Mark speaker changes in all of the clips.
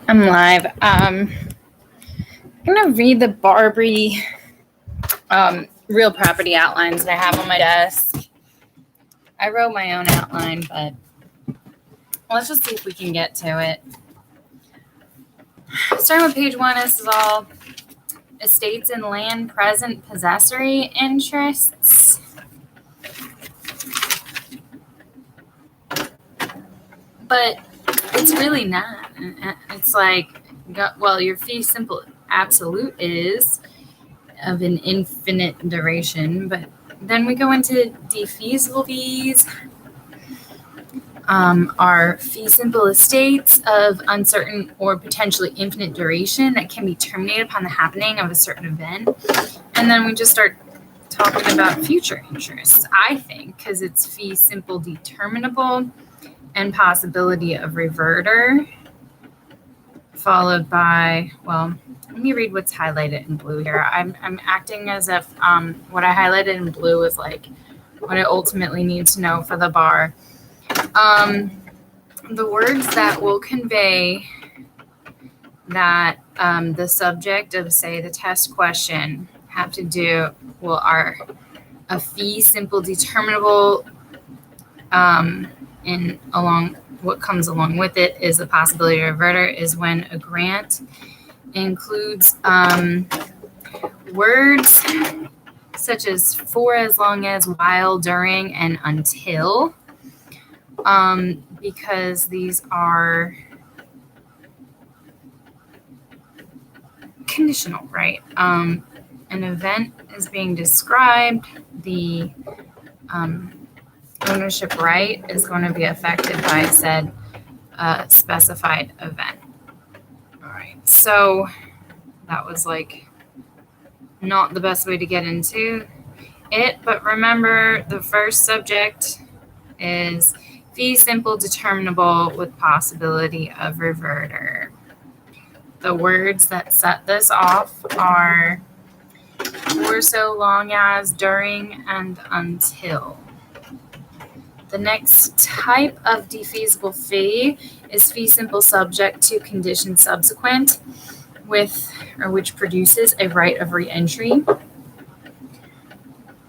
Speaker 1: I'm live. I'm gonna read the Barbary real property outlines that I have on my desk. I wrote my own outline, but let's just see if we can get to it. Starting with page 1, this is all estates and land present possessory interests. But it's really not. It's like, well, your fee simple absolute is of an infinite duration, but then we go into defeasible fees. Are fee simple estates of uncertain or potentially infinite duration that can be terminated upon the happening of a certain event. And then we just start talking about future interests, I think, because it's fee simple determinable and possibility of reverter, followed by, well, let me read what's highlighted in blue here. I'm acting as if what I highlighted in blue is like what I ultimately need to know for the bar. The words that will convey that the subject of, say, the test question have to do, well, are a fee simple determinable, and along what comes along with it is the possibility of reverter is when a grant includes words such as for, as long as, while, during, and until, because these are conditional, right? An event is being described, the ownership right is going to be affected by said specified event. All right, so that was like not the best way to get into it, but remember the first subject is fee simple determinable with possibility of reverter. The words that set this off are for, so long as, during, and until. The next type of defeasible fee is fee simple subject to condition subsequent with or which produces a right of re-entry.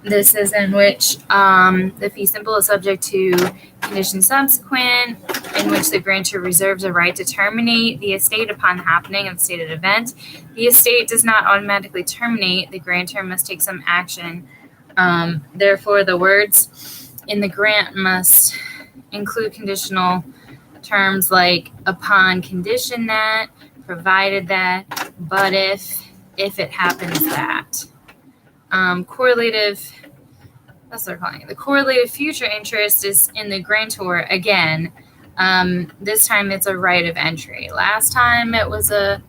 Speaker 1: This is in which the fee simple is subject to condition subsequent, in which the grantor reserves a right to terminate the estate upon the happening of the stated event. The estate does not automatically terminate. The grantor must take some action. Therefore, the words in the grant must include conditional terms like upon condition that, provided that, but if it happens that. Correlative, that's what they're calling it. The correlative future interest is in the grantor again. This time it's a right of entry. Last time it was a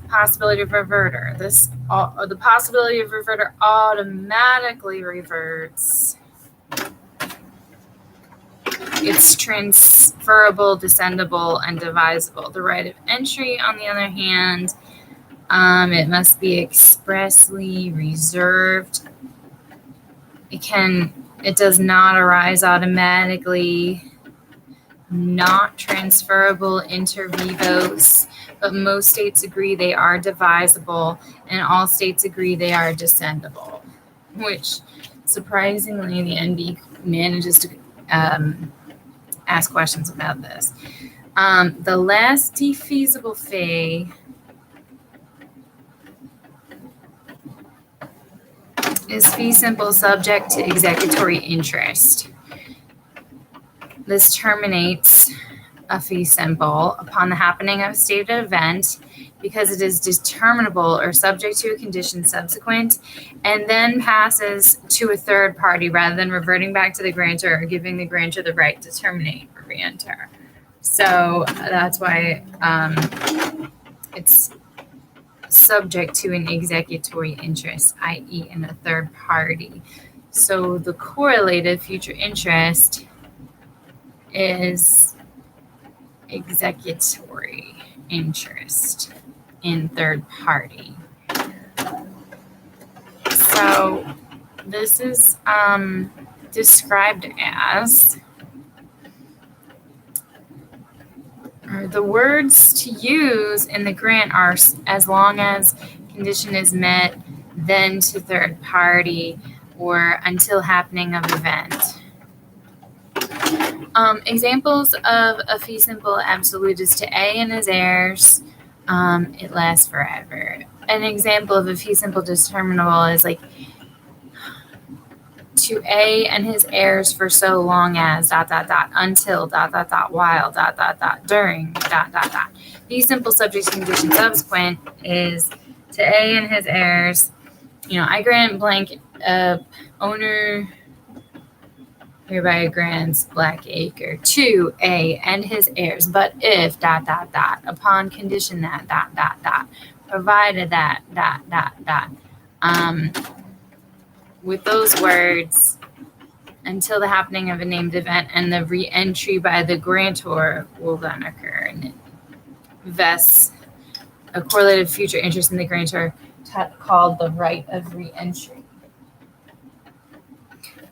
Speaker 1: possibility of reverter. The possibility of reverter automatically reverts. It's transferable, descendable, and divisible. The right of entry, on the other hand, it must be expressly reserved. It does not arise automatically, not transferable inter vivos, but most states agree they are divisible, and all states agree they are descendable, which surprisingly the NB manages to ask questions about this. The last defeasible fee is fee simple subject to executory interest. This terminates a fee simple upon the happening of a stated event because it is determinable or subject to a condition subsequent, and then passes to a third party rather than reverting back to the grantor or giving the grantor the right to terminate or re-enter. So that's why it's subject to an executory interest, i.e. in a third party. So the correlative future interest is executory interest in third party. So this is described as, or the words to use in the grant are as long as condition is met, then to third party, or until happening of event. Examples of a fee simple absolute is to A and his heirs, it lasts forever. An example of a fee simple determinable is like to A and his heirs for so long as ... until ... while ... during ... Fee simple subject to condition subsequent is to A and his heirs. I grant blank owner hereby grants Black Acre to A and his heirs, but if ... upon condition that ... provided that ... with those words, until the happening of a named event and the re-entry by the grantor will then occur, and it vests a correlated future interest in the grantor called the right of re-entry.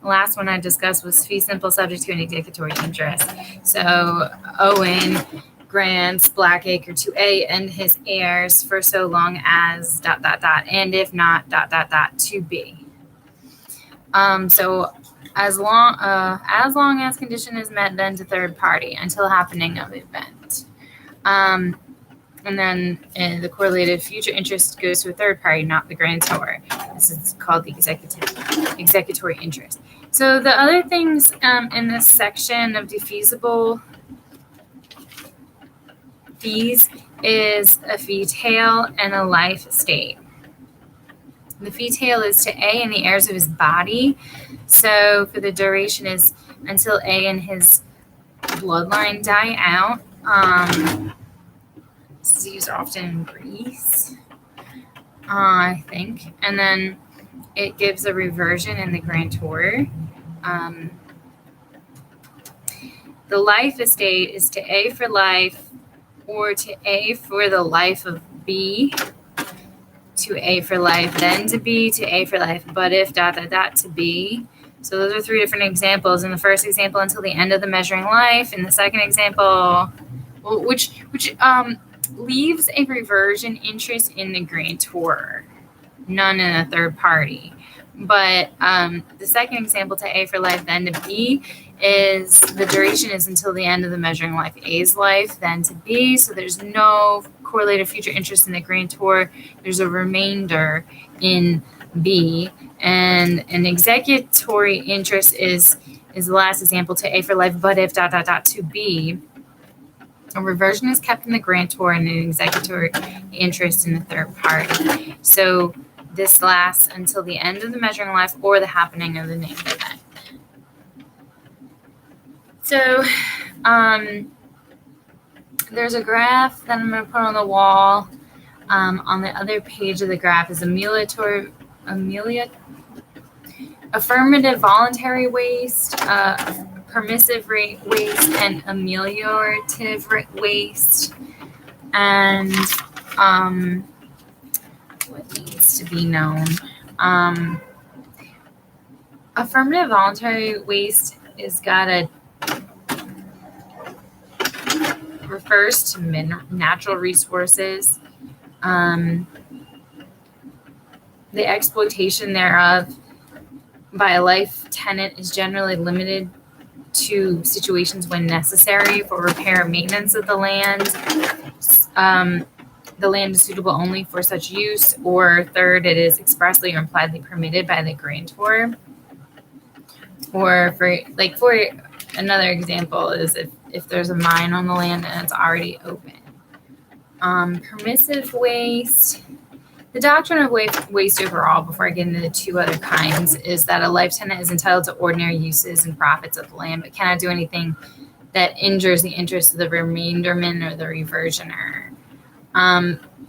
Speaker 1: The last one I discussed was fee simple subject to an executory interest. So Owen grants Black Acre to A and his heirs for so long as ... and if not ... to B. So as long as condition is met, then to third party until happening of event. And then the correlated future interest goes to a third party, not the grantor. This is called the executory interest. So the other things in this section of defeasible fees is a fee tail and a life estate. The fee tail is to A and the heirs of his body. So for the duration is until A and his bloodline die out. This is used often in Greece, I think. And then it gives a reversion in the grantor. The life estate is to A for life, or to A for the life of B, to A for life, then to B, to A for life, but if ... to B. So those are three different examples. In the first example, until the end of the measuring life. In the second example, which leaves a reversion interest in the grantor, none in a third party. But the second example, to A for life, then to B, is the duration is until the end of the measuring life, A's life, then to B. So there's no correlated future interest in the grantor. There's a remainder in B. And an executory interest is the last example, to A for life, but if ... to B. A reversion is kept in the grantor and an executory interest in the third party. So this lasts until the end of the measuring life or the happening of the named event. So there's a graph that I'm going to put on the wall. On the other page of the graph is affirmative voluntary waste, permissive waste, and ameliorative waste. And what needs to be known? Affirmative voluntary waste is refers to natural resources. The exploitation thereof by a life tenant is generally limited to situations when necessary for repair and maintenance of the land. The land is suitable only for such use, or third, it is expressly or impliedly permitted by the grantor. Or for another example is if there's a mine on the land and it's already open. Permissive waste. The doctrine of waste overall, before I get into the two other kinds, is that a life tenant is entitled to ordinary uses and profits of the land, but cannot do anything that injures the interests of the remainderman or the reversioner.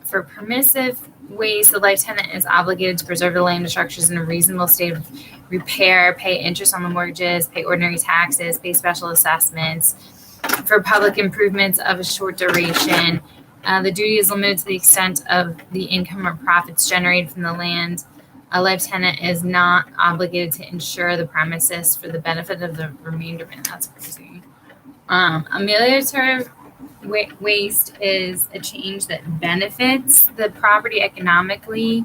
Speaker 1: For permissive waste, the life tenant is obligated to preserve the land and structures in a reasonable state of repair, pay interest on the mortgages, pay ordinary taxes, pay special assessments. For public improvements of a short duration, the duty is limited to the extent of the income or profits generated from the land. A life tenant is not obligated to insure the premises for the benefit of the remainderman. That's crazy. Ameliorative waste is a change that benefits the property economically.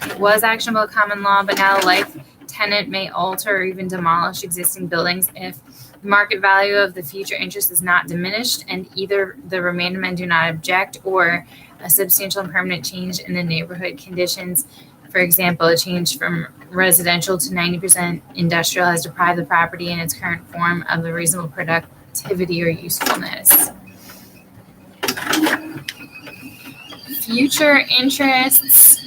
Speaker 1: It was actionable common law, but now the life tenant may alter or even demolish existing buildings if the market value of the future interest is not diminished and either the remainder men do not object or a substantial and permanent change in the neighborhood conditions. For example, a change from residential to 90% industrial has deprived the property in its current form of the reasonable productivity or usefulness. Future interests.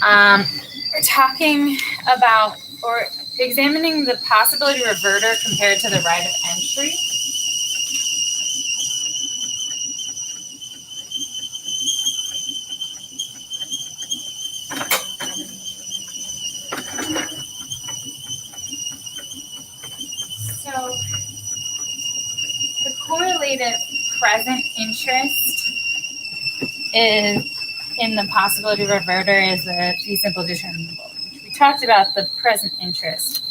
Speaker 1: We're talking about or examining the possibility reverter compared to the right of entry. So the correlative present interest is in the possibility reverter is the fee simple determinable. We talked about the present interest.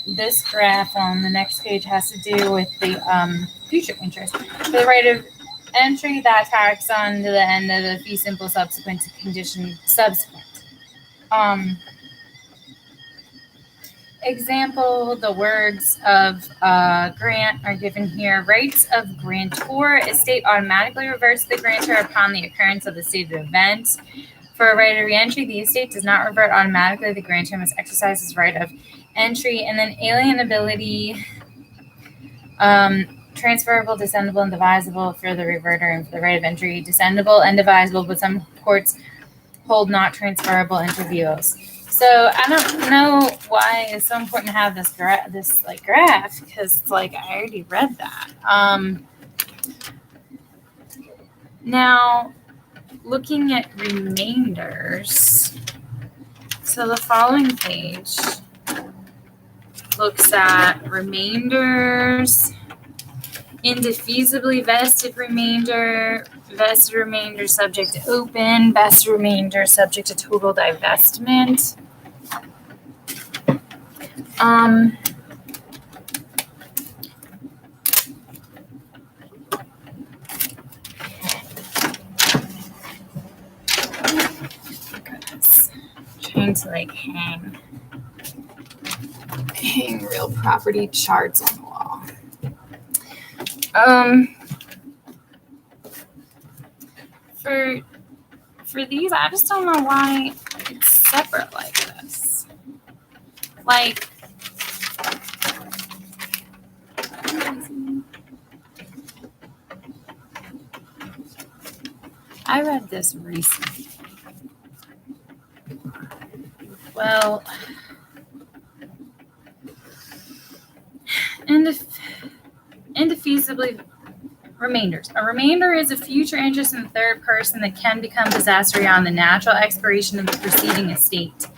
Speaker 1: This graph on the next page has to do with the future interest. For the right of entry, that tacks on to the end of the fee simple subsequent to condition subsequent. Example, the words of grant are given here. Rights of grantor estate automatically reverts to the grantor upon the occurrence of the stated event. For a right of reentry, the estate does not revert automatically. The grantor must exercise his right of entry. And then alienability, transferable, descendable, and divisible for the reverter, and for the right of entry, descendable and divisible, but some courts hold not transferable inter vivos. So I don't know why it's so important to have this graph, because I already read that. Now, looking at remainders, so the following page looks at remainders, indefeasibly vested remainder subject to open, vested remainder subject to total divestment. Goodness. Trying to hang real property charts on the wall. For these, I just don't know why it's separate like this. I read this recently. Well, indefeasibly remainders. A remainder is a future interest in the third person that can become possessory on the natural expiration of the preceding estate.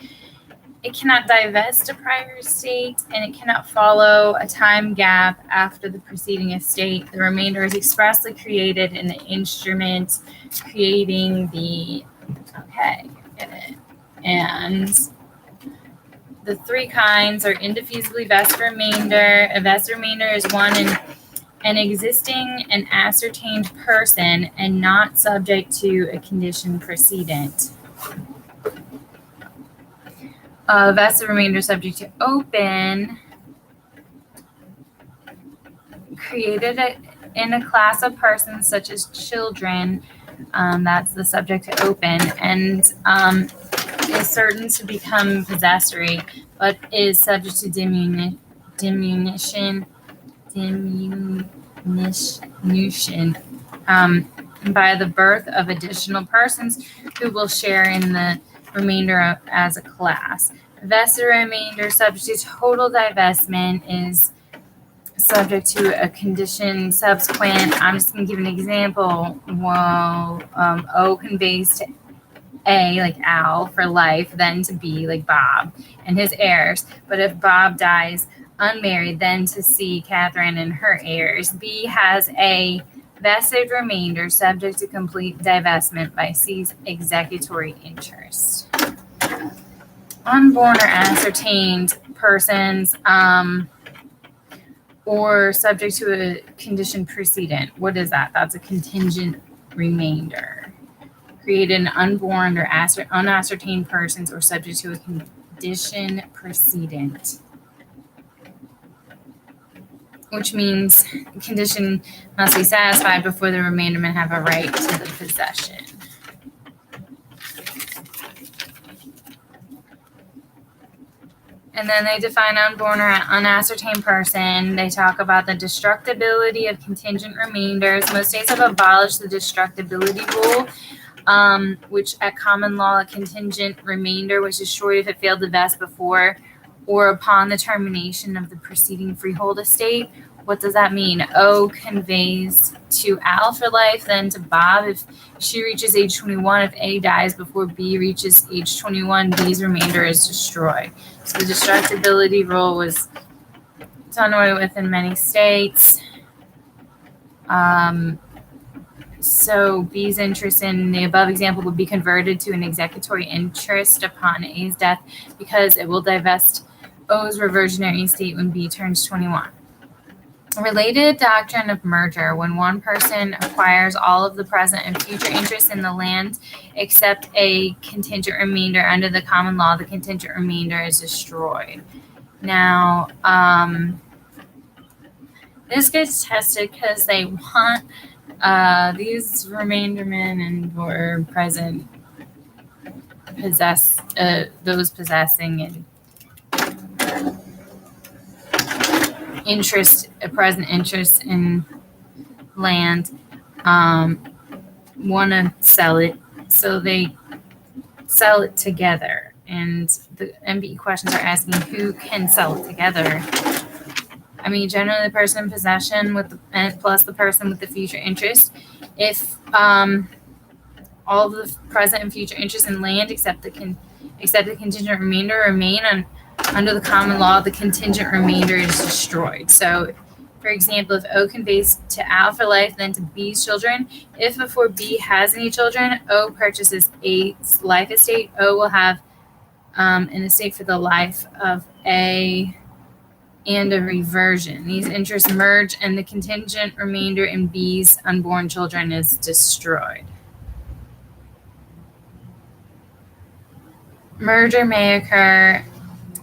Speaker 1: It cannot divest a prior estate, and it cannot follow a time gap after the preceding estate. The remainder is expressly created in the instrument creating the, and the three kinds are indefeasibly vested remainder. A vested remainder is one in an existing and ascertained person and not subject to a condition precedent. Vested remainder subject to open, created in a class of persons such as children. That's the subject to open, and is certain to become possessory, but is subject to diminution by the birth of additional persons who will share in the remainder as a class. Vested remainder subject to total divestment is subject to a condition subsequent. I'm just going to give an example. Well, O conveys to A, like Al, for life, then to B, like Bob, and his heirs. But if Bob dies unmarried, then to C, Catherine, and her heirs. B has a vested remainder subject to complete divestment by C's executory interest. Unborn or ascertained persons, or subject to a condition precedent. What is that? That's a contingent remainder. Created an unborn or unascertained persons or subject to a condition precedent. Which means the condition must be satisfied before the remainder may have a right to the possession. And then they define unborn or unascertained person. They talk about the destructibility of contingent remainders. Most states have abolished the destructibility rule, which at common law, a contingent remainder was destroyed if it failed to vest before or upon the termination of the preceding freehold estate. What does that mean? O conveys to Al for life, then to Bob if she reaches age 21. If A dies before B reaches age 21, B's remainder is destroyed. So the destructibility rule was done away with in many states. So B's interest in the above example would be converted to an executory interest upon A's death because it will divest O's reversionary estate when B turns 21. Related doctrine of merger, when one person acquires all of the present and future interests in the land except a contingent remainder under the common law, the contingent remainder is destroyed. Now, this gets tested because they want these remaindermen and or present possess those possessing and a present interest in land want to sell it, so they sell it together. And the MBE questions are asking who can sell it together. I mean, generally the person in possession with plus the person with the future interest. If all of the present and future interests in land except the contingent remainder remain under the common law, the contingent remainder is destroyed. So, for example, if O conveys to Al for life, then to B's children, if before B has any children, O purchases A's life estate, O will have an estate for the life of A and a reversion. These interests merge and the contingent remainder in B's unborn children is destroyed. Merger may occur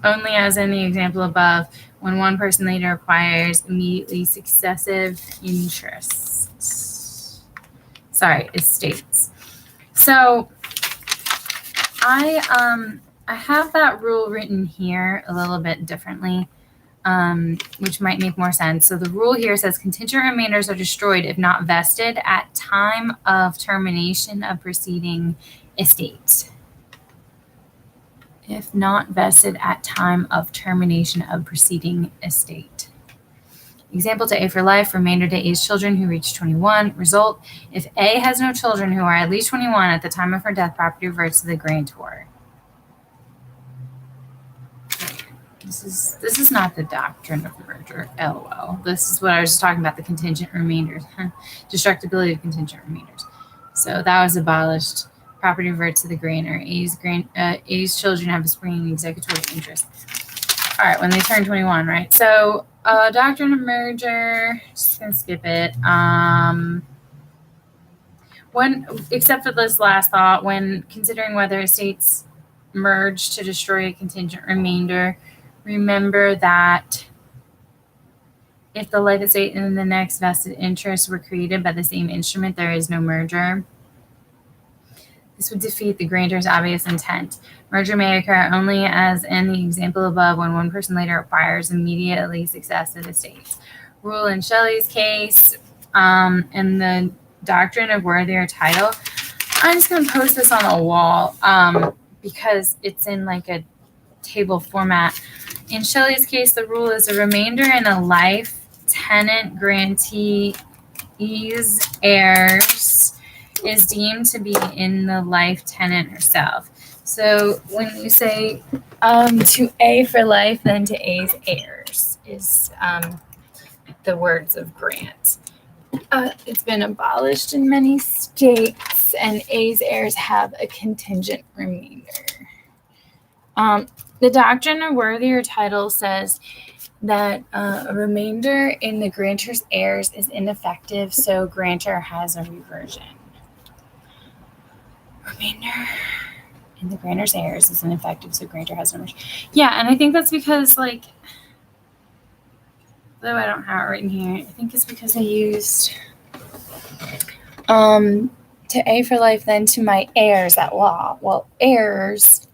Speaker 1: only as in the example above, when one person later acquires immediately successive estates. So I have that rule written here a little bit differently, which might make more sense. So the rule here says contingent remainders are destroyed if not vested at time of termination of preceding estate. If not vested at time of termination of preceding estate. Example to A for life, remainder to A's children who reach 21. Result, if A has no children who are at least 21 at the time of her death, property reverts to the grantor. This is not the doctrine of merger, LOL. This is what I was just talking about, the contingent remainders, destructibility of contingent remainders. So that was abolished. Property reverts to the grantor. A's children have a springing executory interest. All right, when they turn 21, right? So, doctrine of merger, just gonna skip it. Except for this last thought, when considering whether estates merge to destroy a contingent remainder, remember that if the life estate and the next vested interest were created by the same instrument, there is no merger. This would defeat the grantor's obvious intent. Merger may occur only as in the example above when one person later acquires immediately successive estates. Rule in Shelley's case, and the doctrine of worthier title. I'm just going to post this on a wall because it's in like a table format. In Shelley's case, the rule is a remainder in a life tenant grantee's heirs is deemed to be in the life tenant herself. So when you say to A for life, then to A's heirs is the words of grant. It's been abolished in many states, and A's heirs have a contingent remainder. The doctrine of worthier title says that a remainder in the grantor's heirs is ineffective, so grantor has a reversion. Remainder in the grantor's heirs is ineffective, so grantor has a reversion. Yeah, and I think that's because, like, though I don't have it written here, I think it's because I used to A for life, then to my heirs at law. Well, heirs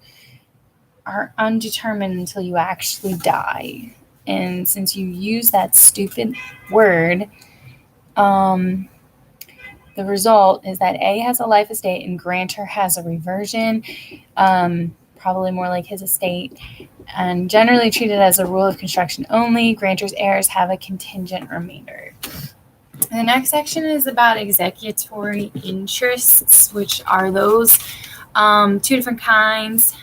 Speaker 1: are undetermined until you actually die. And since you use that stupid word, the result is that A has a life estate and grantor has a reversion, probably more like his estate, and generally treated as a rule of construction only. Grantor's heirs have a contingent remainder. The next section is about executory interests, which are those two different kinds.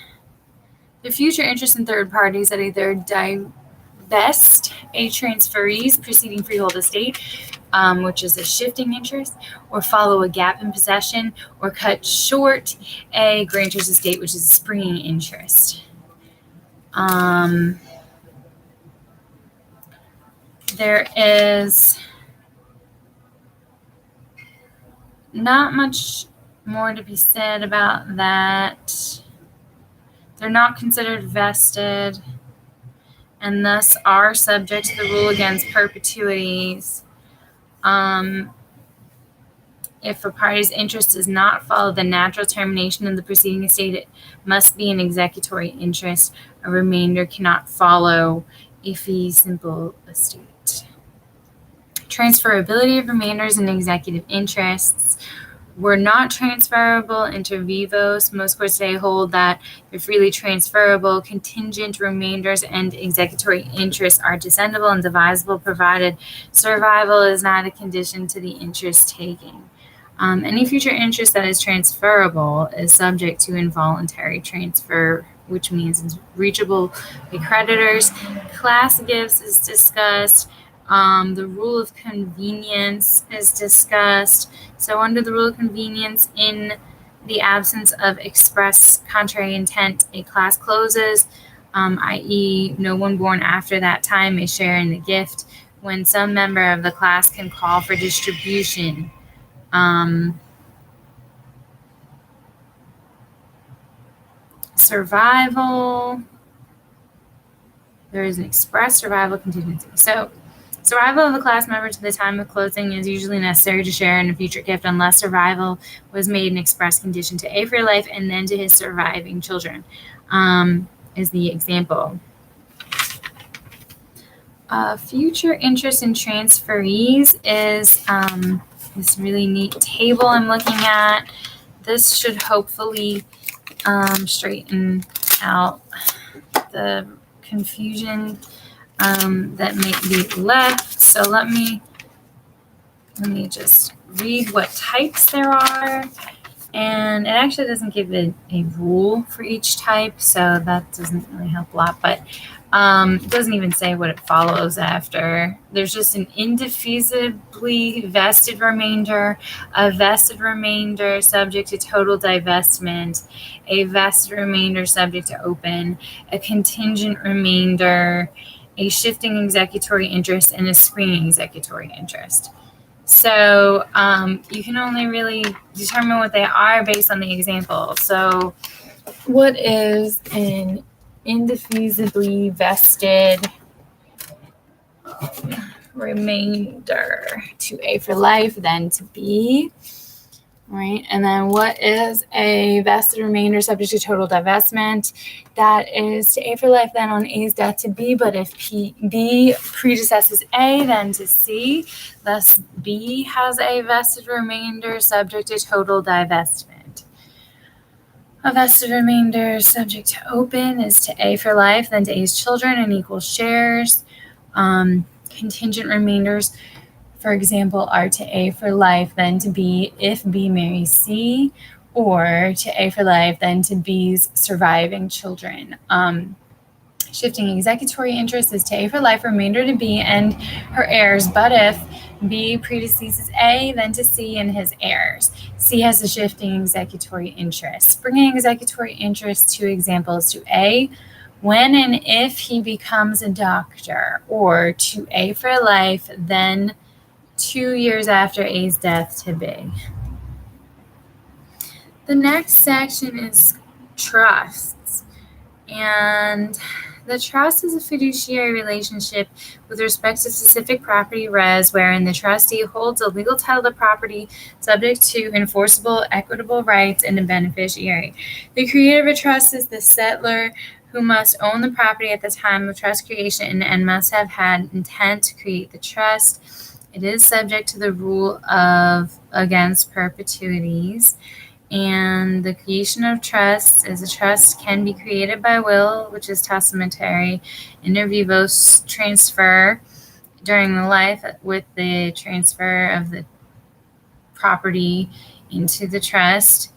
Speaker 1: The future interest in third parties that either divest a transferee's preceding freehold estate, which is a shifting interest, or follow a gap in possession, or cut short a grantor's estate, which is a springing interest. There is not much more to be said about that. They're not considered vested and thus are subject to the rule against perpetuities. If a party's interest does not follow the natural termination of the preceding estate, it must be an executory interest. A remainder cannot follow a fee simple estate. Transferability of remainders and executive interests were not transferable inter vivos. Most courts today hold that they're freely transferable. Contingent remainders and executory interests are descendable and divisible, provided survival is not a condition to the interest taking. Any future interest that is transferable is subject to involuntary transfer, which means it's reachable by creditors. Class gifts is discussed. The rule of convenience is discussed. So under the rule of convenience, in the absence of express contrary intent, a class closes, i.e. no one born after that time may share in the gift when some member of the class can call for distribution. Survival. There is an express survival contingency. So survival of a class member to the time of closing is usually necessary to share in a future gift unless survival was made an express condition to A for life and then to his surviving children, is the example. Future interest in transferees is this really neat table I'm looking at. This should hopefully straighten out the confusion that may be left. So let me just read what types there are. And it actually doesn't give a rule for each type, so that doesn't really help a lot. But it doesn't even say what it follows after. There's just an indefeasibly vested remainder, a vested remainder subject to total divestment, a vested remainder subject to open, a contingent remainder, a shifting executory interest, and a springing executory interest. So you can only really determine what they are based on the example. So what is an indefeasibly vested remainder? To A for life, then to B. Right, and then what is a vested remainder subject to total divestment? That is to A for life, then on A's death to B, but if B predecesses A, then to C. Thus, B has a vested remainder subject to total divestment. A vested remainder subject to open is to A for life, then to A's children in equal shares. Contingent remainders, for example, are to A for life, then to B if B marries C, or to A for life, then to B's surviving children. Shifting executory interest is to A for life, remainder to B and her heirs, but if B predeceases A, then to C and his heirs. C has a shifting executory interest. Springing executory interest, two examples: to A, when and if he becomes a doctor, or to A for life, then 2 years after A's death to B. The next section is trusts. And the trust is a fiduciary relationship with respect to specific property res, wherein the trustee holds a legal title to property subject to enforceable equitable rights in the beneficiary. The creator of a trust is the settlor, who must own the property at the time of trust creation and must have had intent to create the trust. It is subject to the rule of against perpetuities. And the creation of trusts is a trust can be created by will, which is testamentary, inter vivos transfer during the life with the transfer of the property into the trust.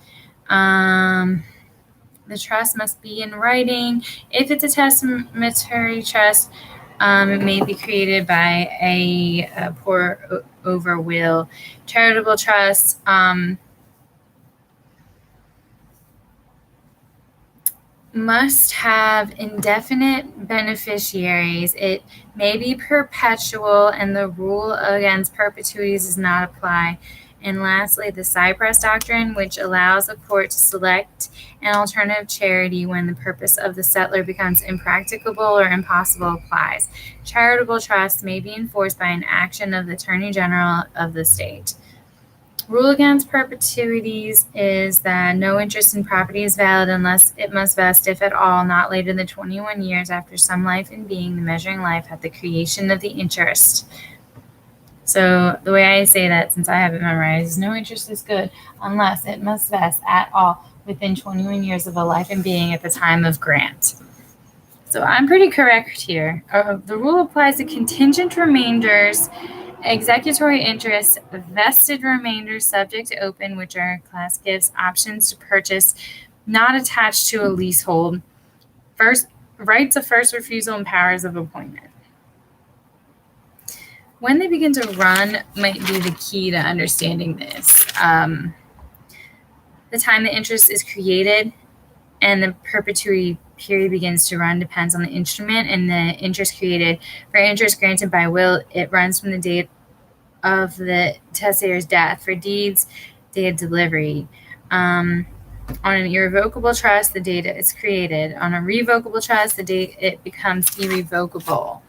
Speaker 1: The trust must be in writing. If it's a testamentary trust, it may be created by a pour over will. Charitable trusts, must have indefinite beneficiaries. It may be perpetual, and the rule against perpetuities does not apply. And lastly, the Cypress Doctrine, which allows a court to select an alternative charity when the purpose of the settlor becomes impracticable or impossible, applies. Charitable trusts may be enforced by an action of the Attorney General of the state. Rule against perpetuities is that no interest in property is valid unless it must vest, if at all, not later than 21 years after some life in being, the measuring life at the creation of the interest. So the way I say that, since I have it memorized, is no interest is good unless it must vest at all within 21 years of a life in being at the time of grant. So I'm pretty correct here. The rule applies to contingent remainders, executory interests, vested remainders subject to open, which are class gifts, options to purchase, not attached to a leasehold, first rights of first refusal, and powers of appointment. When they begin to run might be the key to understanding this. The time the interest is created and the perpetuity period begins to run depends on the instrument and the interest created. For interest granted by will, it runs from the date of the testator's death. For deeds, date of delivery. On an irrevocable trust, the date it's created. On a revocable trust, the date it becomes irrevocable.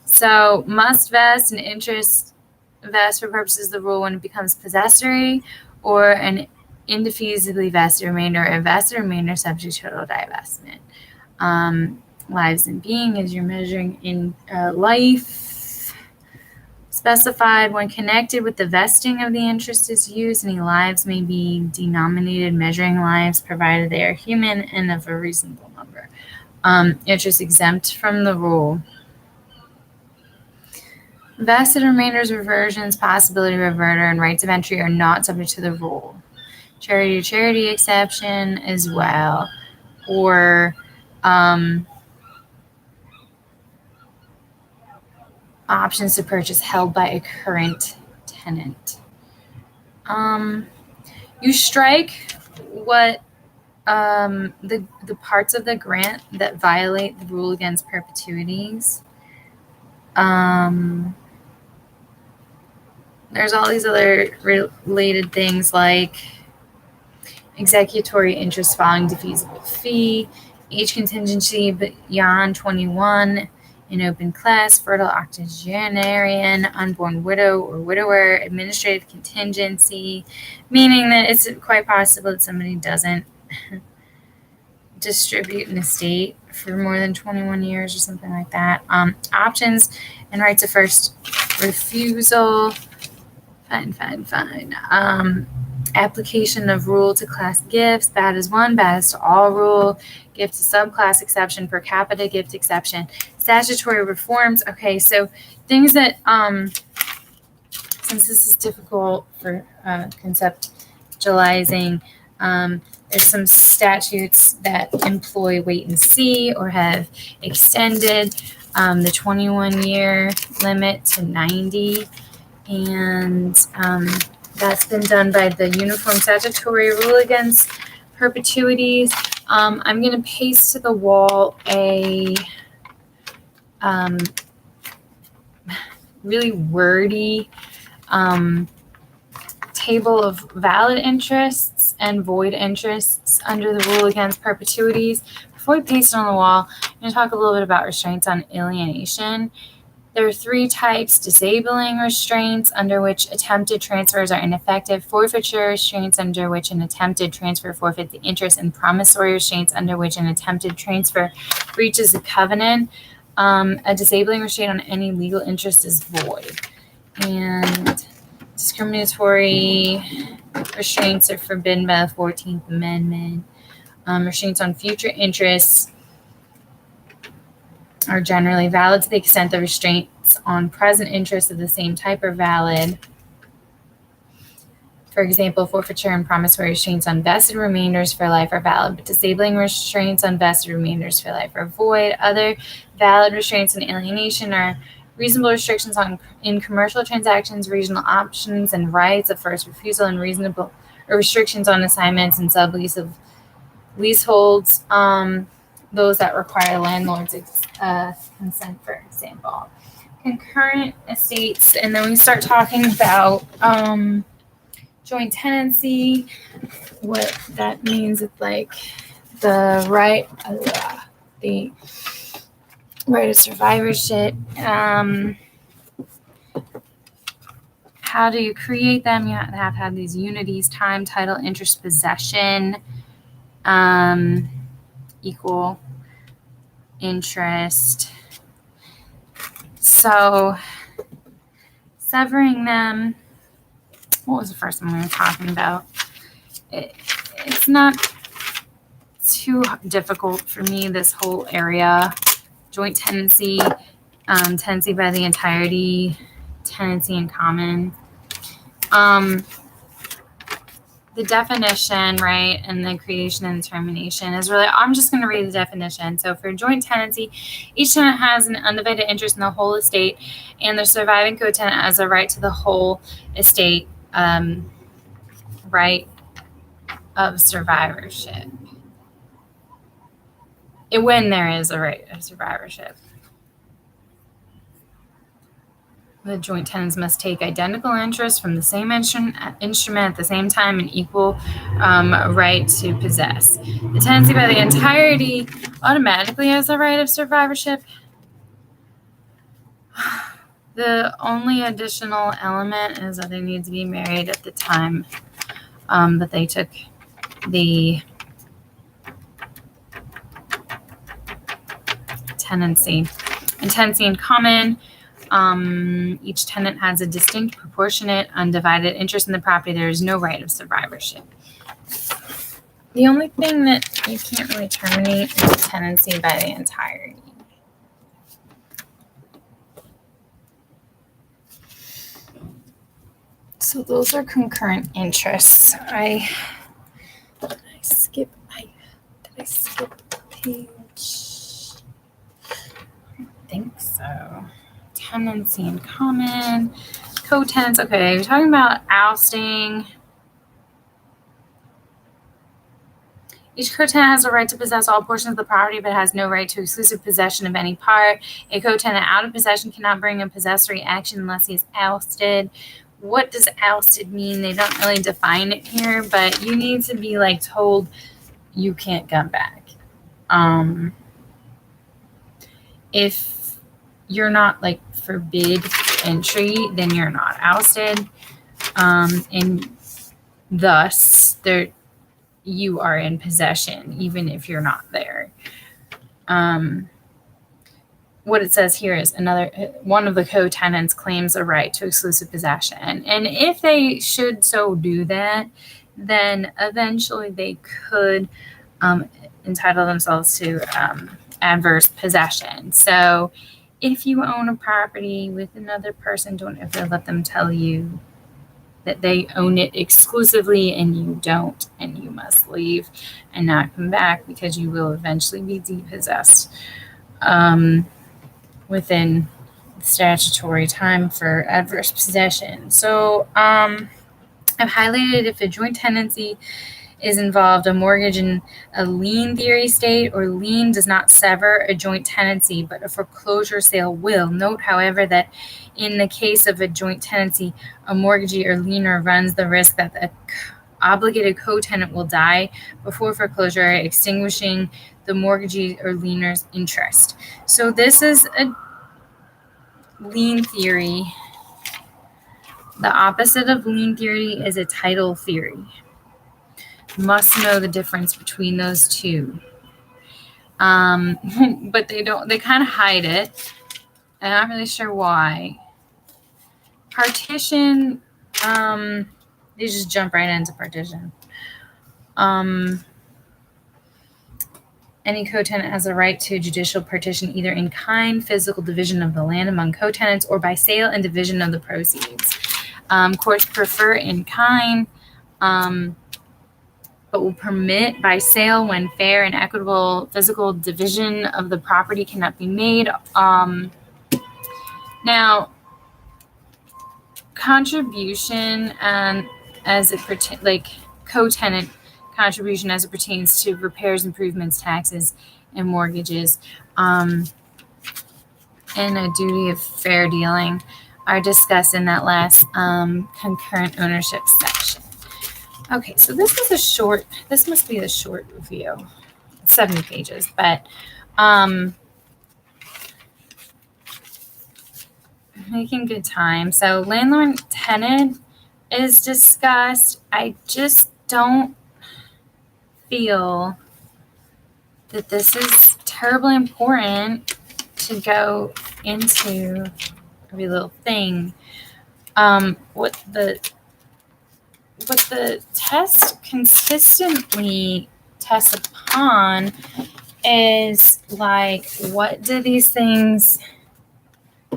Speaker 1: So must vest and interest vest for purposes of the rule when it becomes possessory, or an indefeasibly vested remainder, or a vested remainder subject to total divestment. Lives in being, as you're measuring in life, specified when connected with the vesting of the interest is used. Any lives may be denominated measuring lives, provided they are human and of a reasonable number. Interest exempt from the rule. Vested remainders, reversions, possibility of reverter, and rights of entry are not subject to the rule. Charity to charity exception as well, or options to purchase held by a current tenant. You strike what the parts of the grant that violate the rule against perpetuities. There's all these other related things like executory interest following defeasible fee, age contingency beyond 21 in open class, fertile octogenarian, unborn widow or widower, administrative contingency, meaning that it's quite possible that somebody doesn't distribute an estate for more than 21 years or something like that. Options and rights of first refusal. Fine. Application of rule to class gifts. Bad is one, bad is to all rule. Gift to subclass exception, per capita gift exception. Statutory reforms. Okay, so things that, since this is difficult for conceptualizing, there's some statutes that employ wait and see or have extended the 21-year limit to 90. And that's been done by the Uniform Statutory Rule Against Perpetuities. I'm going to paste to the wall a really wordy table of valid interests and void interests under the rule against perpetuities. Before we paste it on the wall, I'm going to talk a little bit about restraints on alienation. There are 3 types: disabling restraints, under which attempted transfers are ineffective; forfeiture restraints, under which an attempted transfer forfeits the interest; and promissory restraints, under which an attempted transfer breaches the covenant. A disabling restraint on any legal interest is void. And discriminatory restraints are forbidden by the 14th Amendment. Restraints on future interests are generally valid to the extent the restraints on present interests of the same type are valid. For example, forfeiture and promissory restraints on vested remainders for life are valid, but disabling restraints on vested remainders for life are void. Other valid restraints on alienation are reasonable restrictions in commercial transactions, regional options and rights of first refusal, and reasonable restrictions on assignments and sublease of leaseholds. Those that require landlords' consent, for example. Concurrent estates, and then we start talking about joint tenancy. What that means is like the right of survivorship. How do you create them? You have to have these unities: time, title, interest, possession, equal interest. So severing them, what was the first one we were talking about? It's not too difficult for me, this whole area. Joint tenancy, tenancy by the entirety, tenancy in common. The definition, right, and the creation and termination is really, I'm just going to read the definition. So for joint tenancy, each tenant has an undivided interest in the whole estate, and the surviving co-tenant has a right to the whole estate, right of survivorship. When there is a right of survivorship. The joint tenants must take identical interest from the same instrument at the same time and equal right to possess. The tenancy by the entirety automatically has the right of survivorship. The only additional element is that they need to be married at the time that they took the tenancy. And tenancy in common. Each tenant has a distinct, proportionate, undivided interest in the property. There is no right of survivorship. The only thing that you can't really terminate is the tenancy by the entirety. So those are concurrent interests. Did I skip a page? I think so. Tenancy in common, co-tenants. Okay, we're talking about ousting. Each co-tenant has a right to possess all portions of the property, but has no right to exclusive possession of any part. A co-tenant out of possession cannot bring a possessory action unless he is ousted. What does ousted mean? They don't really define it here, but you need to be like told you can't come back. If you're not like forbid entry, then you're not ousted, and thus you are in possession even if you're not there. What it says here is one of the co-tenants claims a right to exclusive possession, and if they should so do that, then eventually they could entitle themselves to adverse possession. So if you own a property with another person, don't ever let them tell you that they own it exclusively and you don't, and you must leave and not come back, because you will eventually be depossessed within statutory time for adverse possession. So I've highlighted if a joint tenancy is involved, a mortgage in a lien theory state or lien does not sever a joint tenancy, but a foreclosure sale will. Note, however, that in the case of a joint tenancy, a mortgagee or lienor runs the risk that the obligated co-tenant will die before foreclosure, extinguishing the mortgagee or lienor's interest. So this is a lien theory. The opposite of lien theory is a title theory. Must know the difference between those two. But they kind of hide it. I'm not really sure why. Partition, they just jump right into partition. Any co-tenant has a right to judicial partition either in kind, physical division of the land among co-tenants, or by sale and division of the proceeds. Courts prefer in kind, but will permit by sale when fair and equitable physical division of the property cannot be made. Now, contribution as it pertains, like co-tenant contribution as it pertains to repairs, improvements, taxes, and mortgages, and a duty of fair dealing are discussed in that last concurrent ownership section. Okay, so this must be the short review. It's 70 pages, but making good time. So landlord and tenant is discussed. I just don't feel that this is terribly important to go into every little thing. What the test consistently tests upon is like, what do these things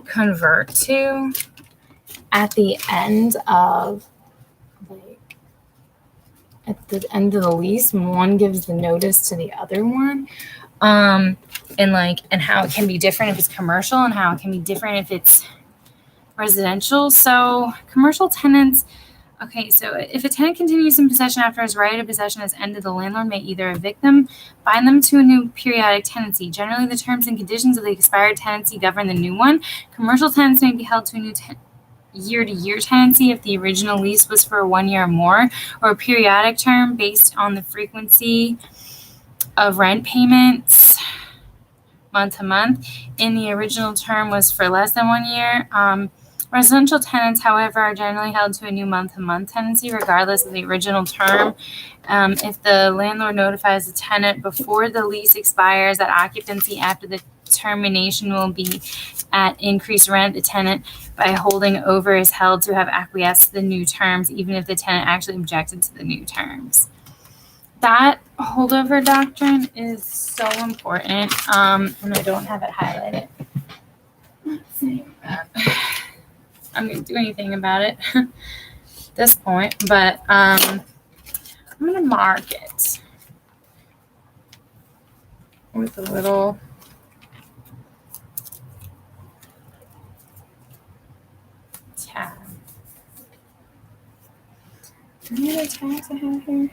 Speaker 1: convert to at the end of the lease when one gives the notice to the other one, and how it can be different if it's commercial and how it can be different if it's residential. So commercial tenants, okay, so if a tenant continues in possession after his right of possession has ended, the landlord may either evict them, bind them to a new periodic tenancy. Generally, the terms and conditions of the expired tenancy govern the new one. Commercial tenants may be held to a new year-to-year tenancy if the original lease was for 1 year or more, or a periodic term based on the frequency of rent payments month to month, and the original term was for less than 1 year. Residential tenants, however, are generally held to a new month-to-month tenancy regardless of the original term. If the landlord notifies the tenant before the lease expires that occupancy after the termination will be at increased rent, the tenant, by holding over, is held to have acquiesced to the new terms, even if the tenant actually objected to the new terms. That holdover doctrine is so important, and I don't have it highlighted. Let's see. I'm going to do anything about it at this point, but I'm going to mark it with a little tab. Any other tabs I have here?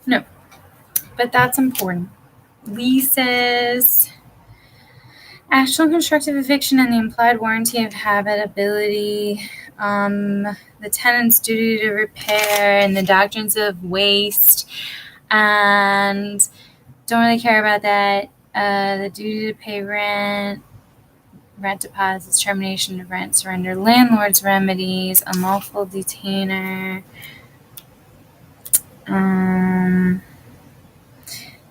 Speaker 1: No, but that's important. Leases, actual constructive eviction and the implied warranty of habitability, the tenant's duty to repair, and the doctrines of waste, and don't really care about that. The duty to pay rent deposits, termination of rent, surrender, landlord's remedies, unlawful detainer,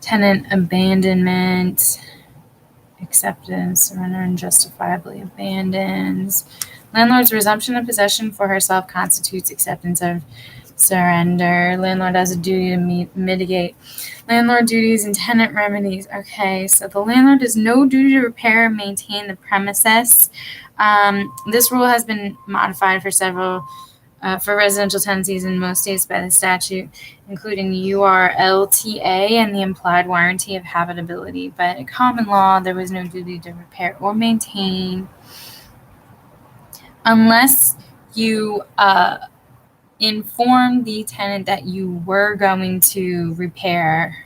Speaker 1: tenant abandonment, acceptance, surrender unjustifiably abandons. Landlord's resumption of possession for herself constitutes acceptance of surrender. Landlord has a duty to mitigate landlord duties and tenant remedies. Okay, so the landlord has no duty to repair and maintain the premises. This rule has been modified for residential tenancies in most states by the statute, including URLTA and the implied warranty of habitability. But in common law, there was no duty to repair or maintain unless you inform the tenant that you were going to repair,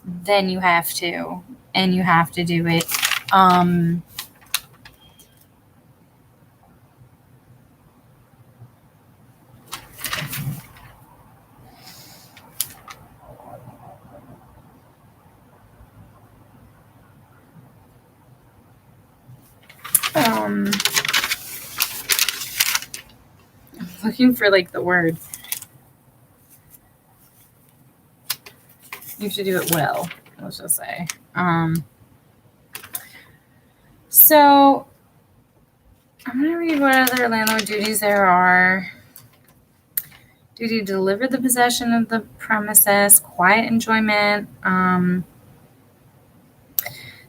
Speaker 1: then you have to, and you have to do it. I'm looking for like the word. You have to do it well, let's just say. So I'm going to read what other landlord duties there are. Duty to deliver the possession of the premises, quiet enjoyment.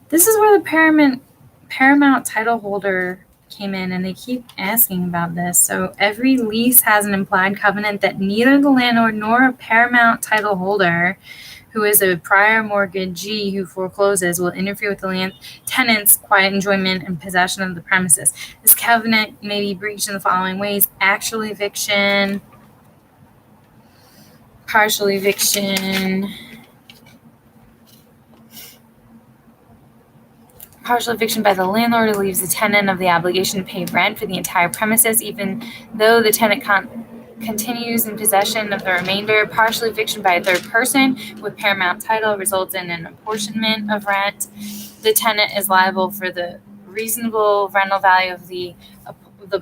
Speaker 1: This is where the paramount title holder came in, and they keep asking about this. So every lease has an implied covenant that neither the landlord nor a paramount title holder, who is a prior mortgagee who forecloses, will interfere with the tenant's quiet enjoyment and possession of the premises. This covenant may be breached in the following ways: actual eviction, partial eviction, partial eviction by the landlord relieves the tenant of the obligation to pay rent for the entire premises, even though the tenant continues in possession of the remainder. Partial eviction by a third person with paramount title results in an apportionment of rent. The tenant is liable for the reasonable rental value of the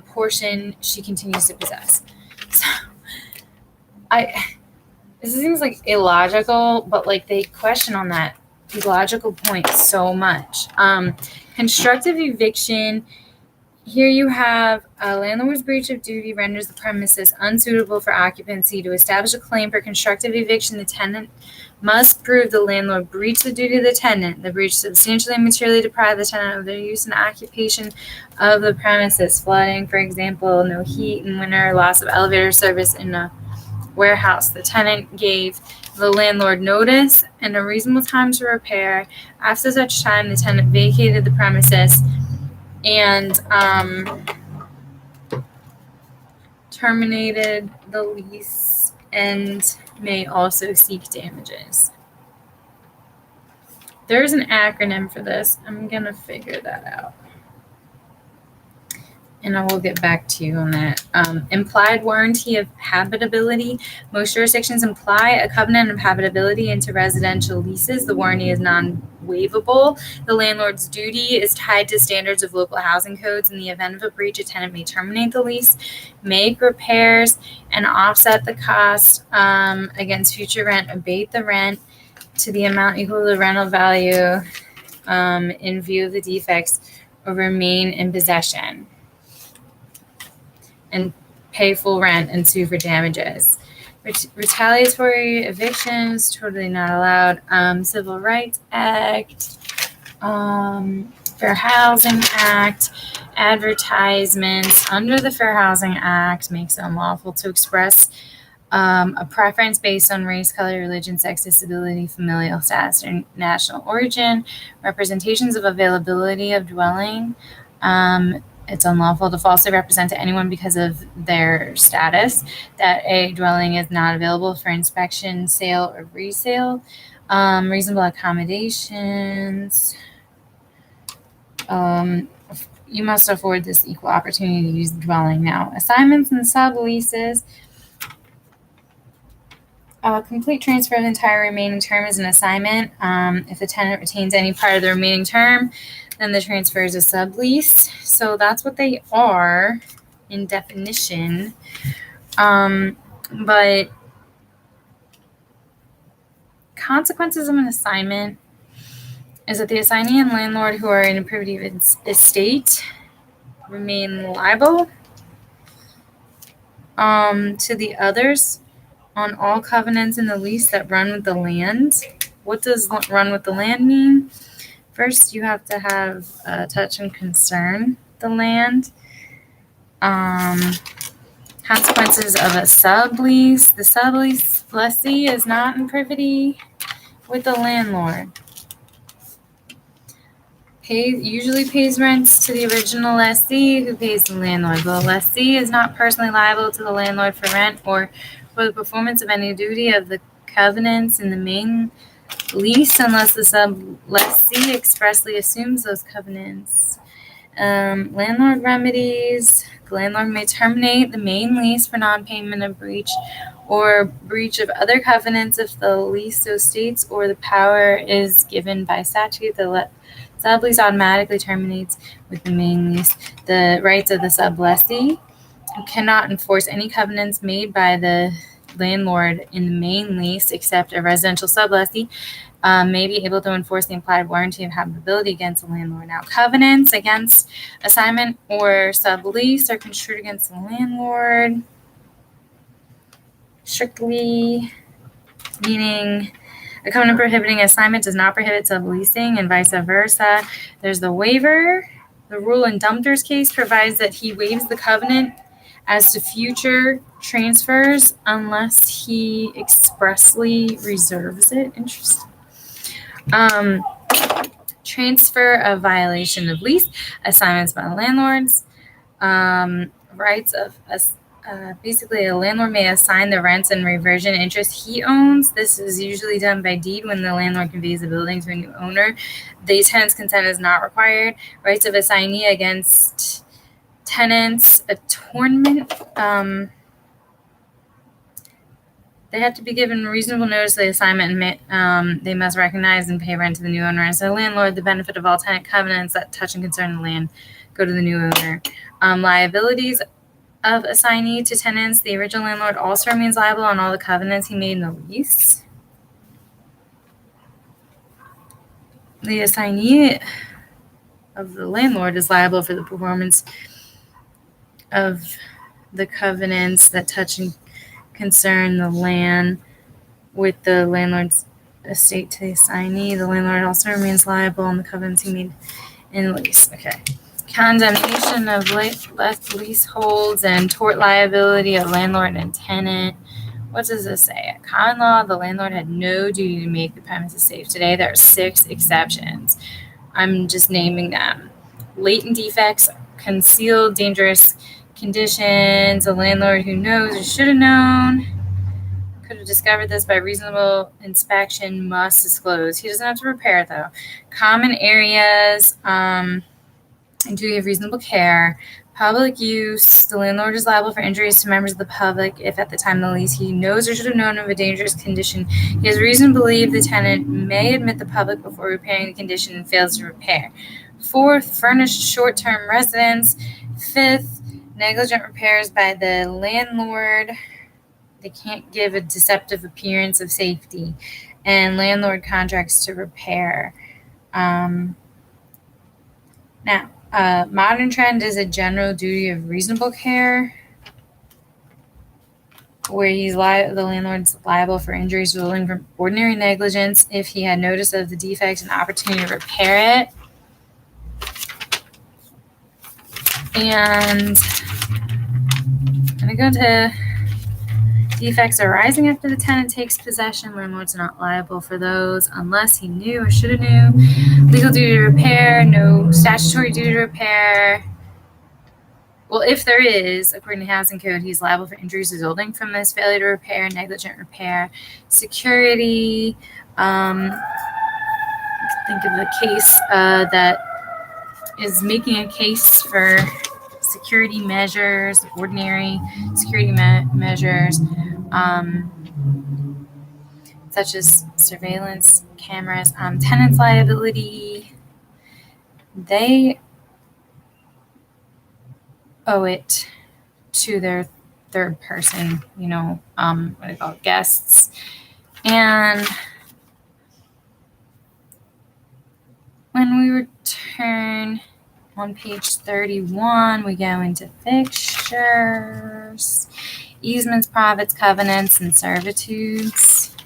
Speaker 1: portion she continues to possess. So, this seems like illogical, but like they question on that illogical point so much. Constructive eviction. Here you have a landlord's breach of duty renders the premises unsuitable for occupancy. To establish a claim for constructive eviction, the tenant must prove the landlord breached the duty of the tenant. The breach substantially and materially deprived the tenant of their use and occupation of the premises. Flooding, for example, no heat in winter, loss of elevator service in a warehouse. The tenant gave the landlord notice and a reasonable time to repair. After such time, the tenant vacated the premises and terminated the lease and may also seek damages. There's an acronym for this. I'm going to figure that out. And I will get back to you on that. Implied warranty of habitability. Most jurisdictions imply a covenant of habitability into residential leases. The warranty is non-waivable. The landlord's duty is tied to standards of local housing codes. In the event of a breach, a tenant may terminate the lease, make repairs, and offset the cost against future rent, abate the rent to the amount equal to the rental value in view of the defects, or remain in possession and pay full rent and sue for damages. Retaliatory evictions, totally not allowed. Civil Rights Act, Fair Housing Act, advertisements under the Fair Housing Act makes it unlawful to express a preference based on race, color, religion, sex, disability, familial status, or national origin. Representations of availability of dwelling. It's unlawful to falsely represent to anyone because of their status that a dwelling is not available for inspection, sale, or resale. Reasonable accommodations. You must afford this equal opportunity to use the dwelling. Now, assignments and subleases. Complete transfer of the entire remaining term is an assignment. If the tenant retains any part of the remaining term, then the transfer is a sublease. So that's what they are in definition. But consequences of an assignment is that the assignee and landlord who are in a privity of estate remain liable to the others on all covenants in the lease that run with the land. What does run with the land mean? First, you have to have touch and concern the land. Consequences of a sublease. The sublease lessee is not in privity with the landlord. usually pays rents to the original lessee, who pays the landlord. The lessee is not personally liable to the landlord for rent or for the performance of any duty of the covenants in the main lease unless the sub-lessee expressly assumes those covenants. Landlord remedies. The landlord may terminate the main lease for non-payment of breach or breach of other covenants if the lease so states or the power is given by statute. The sublease automatically terminates with the main lease. The rights of the sublessee, who cannot enforce any covenants made by the landlord in the main lease except a residential sublessee, may be able to enforce the implied warranty of habitability against the landlord. Now, covenants against assignment or sublease are construed against the landlord strictly, meaning a covenant prohibiting assignment does not prohibit subleasing and vice versa. There's the waiver. The rule in Dumter's case provides that he waives the covenant as to future transfers unless he expressly reserves it. Interesting. Transfer of violation of lease, assignments by landlords, rights of basically a landlord may assign the rents and reversion interest he owns. This is usually done by deed when the landlord conveys the building to a new owner. The tenant's consent is not required. Rights of assignee against tenants, attornment. They have to be given reasonable notice of the assignment, and they must recognize and pay rent to the new owner. As a landlord, the benefit of all tenant covenants that touch and concern the land go to the new owner. Liabilities of assignee to tenants. The original landlord also remains liable on all the covenants he made in the lease. The assignee of the landlord is liable for the performance of the covenants that touch and concern the land with the landlord's estate to the assignee. The landlord also remains liable on the covenants he made in the lease. Okay. Condemnation of left leaseholds and tort liability of landlord and tenant. What does this say? At common law, the landlord had no duty to make the premises safe. Today, there are 6 exceptions. I'm just naming them. Latent defects, concealed dangerous conditions. A landlord who knows or should have known could have discovered this by reasonable inspection must disclose. He doesn't have to repair it, though. Common areas, and duty of reasonable care. Public use. The landlord is liable for injuries to members of the public if at the time of the lease he knows or should have known of a dangerous condition. He has reason to believe the tenant may admit the public before repairing the condition and fails to repair. 4th, furnished short-term residence. 5th, negligent repairs by the landlord. They can't give a deceptive appearance of safety. And landlord contracts to repair. Now, modern trend is a general duty of reasonable care, where the landlord's liable for injuries resulting from ordinary negligence if he had notice of the defect and opportunity to repair it. And I'm going to go to defects arising after the tenant takes possession. Landlord's not liable for those unless he knew or should have knew. Legal duty to repair, no statutory duty to repair. Well, if there is, according to Housing Code, he's liable for injuries resulting from this failure to repair, negligent repair. Security, think of the case that is making a case for security measures, ordinary security measures, such as surveillance cameras. Tenants' liability, they owe it to their third person, what do you call it, guests. And when we return on page 31, we go into fixtures, easements, profits, covenants, and servitudes.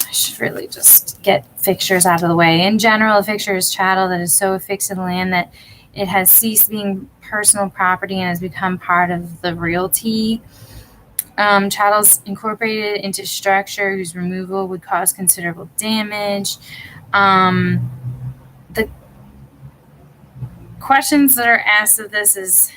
Speaker 1: I should really just get fixtures out of the way. In general, a fixture is chattel that is so affixed to the land that it has ceased being personal property and has become part of the realty. Chattels incorporated into structure whose removal would cause considerable damage. The questions that are asked of this is,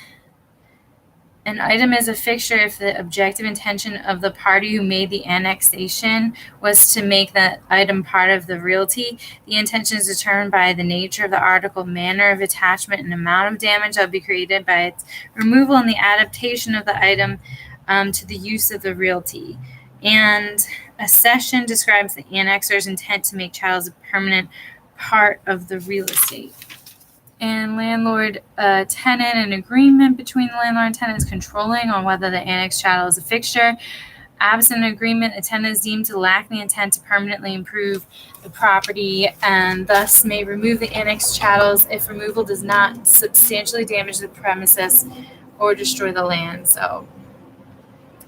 Speaker 1: an item is a fixture if the objective intention of the party who made the annexation was to make that item part of the realty. The intention is determined by the nature of the article, manner of attachment, and amount of damage that will be created by its removal and the adaptation of the item to the use of the realty. And accession describes the annexor's intent to make chattels a permanent part of the real estate. And landlord-tenant, an agreement between the landlord and tenant is controlling on whether the annexed chattel is a fixture. Absent an agreement, a tenant is deemed to lack the intent to permanently improve the property and thus may remove the annexed chattels if removal does not substantially damage the premises or destroy the land. So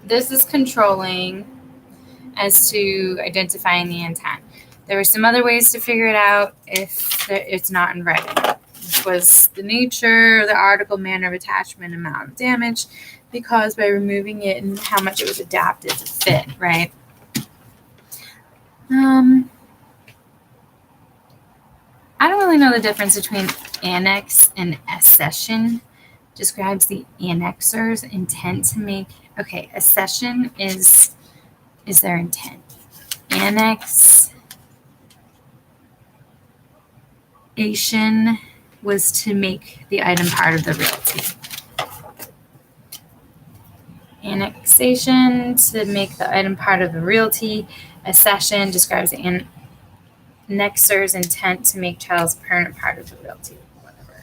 Speaker 1: this is controlling as to identifying the intent. There were some other ways to figure it out if it's not in writing. This was the nature, the article, manner of attachment, amount of damage, because by removing it and how much it was adapted to fit, right? I don't really know the difference between annex and accession. Describes the annexor's intent to make. Okay, accession is their intent. Annexation was to make the item part of the realty. Annexation to make the item part of the realty. Accession describes the annexor's intent to make chattels a permanent part of the realty. Whatever.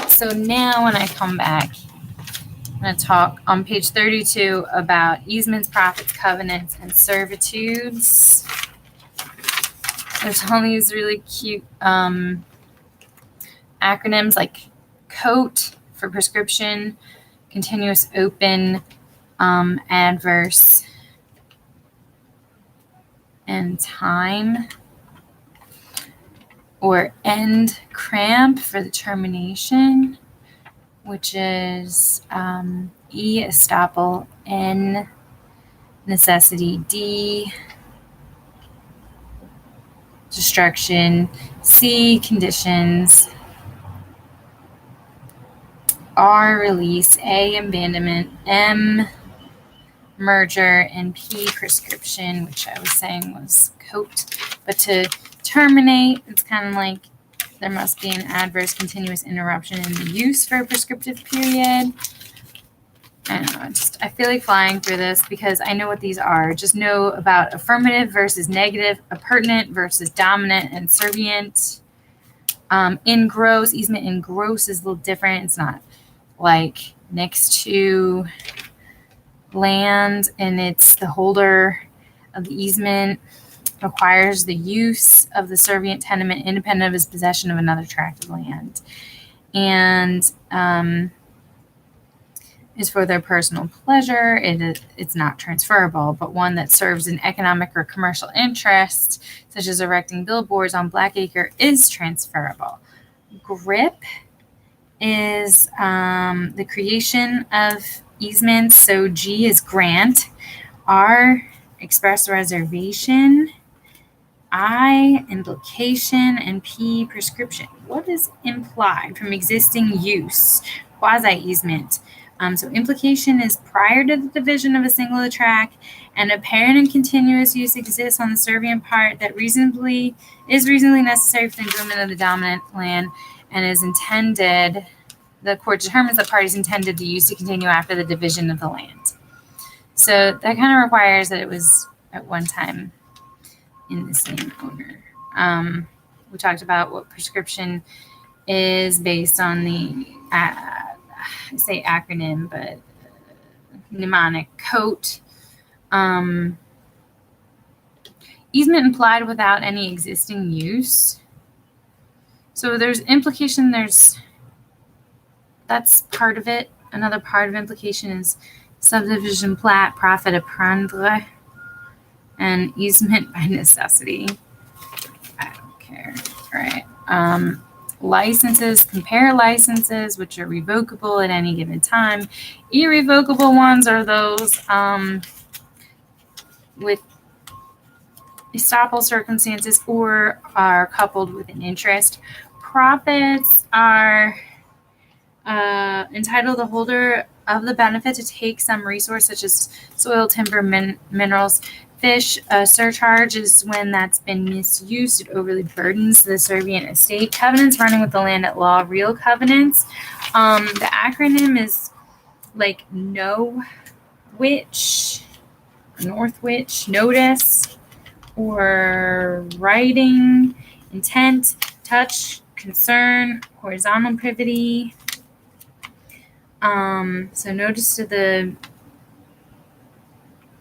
Speaker 1: So now when I come back, I'm going to talk on page 32 about easements, profits, covenants, and servitudes. There's all these really cute acronyms like COAT for prescription, continuous open, adverse, and time, or end cramp for the termination, which is E, estoppel, N, necessity, D, destruction, C, conditions, R, release, A, abandonment, M, merger, and P, prescription, which I was saying was COAT. But to terminate, it's kind of like there must be an adverse continuous interruption in the use for a prescriptive period. I don't know, I feel like flying through this because I know what these are. Just know about affirmative versus negative, appurtenant versus dominant and servient. Engross, easement engross is a little different. It's not like next to land and it's the holder of the easement requires the use of the servient tenement independent of his possession of another tract of land, and is for their personal pleasure. It's not transferable, but one that serves an economic or commercial interest, such as erecting billboards on Blackacre, is transferable. Grip is the creation of easements. So G is grant, R, express reservation, I, implication, and P, prescription. What is implied from existing use? Quasi-easement. So implication is prior to the division of a single tract, and apparent and continuous use exists on the servient part that is reasonably necessary for the enjoyment of the dominant land and is intended, the court determines that parties intended the use to continue after the division of the land. So that kind of requires that it was at one time in the same owner. We talked about what prescription is based on the, I say acronym, but mnemonic COAT. Easement implied without any existing use. So there's implication, that's part of it. Another part of implication is subdivision plat, profit à prendre, and easement by necessity. I don't care. All right. Licenses, compare licenses, which are revocable at any given time. Irrevocable ones are those with estoppel circumstances or are coupled with an interest. profits are entitle the holder of the benefit to take some resource such as soil, timber, minerals, fish. A surcharge is when that's been misused. It overly burdens the servient estate. Covenants running with the land at law. Real covenants. The acronym is like Northwich, notice, or writing, intent, touch, concern, horizontal privity. So notice to the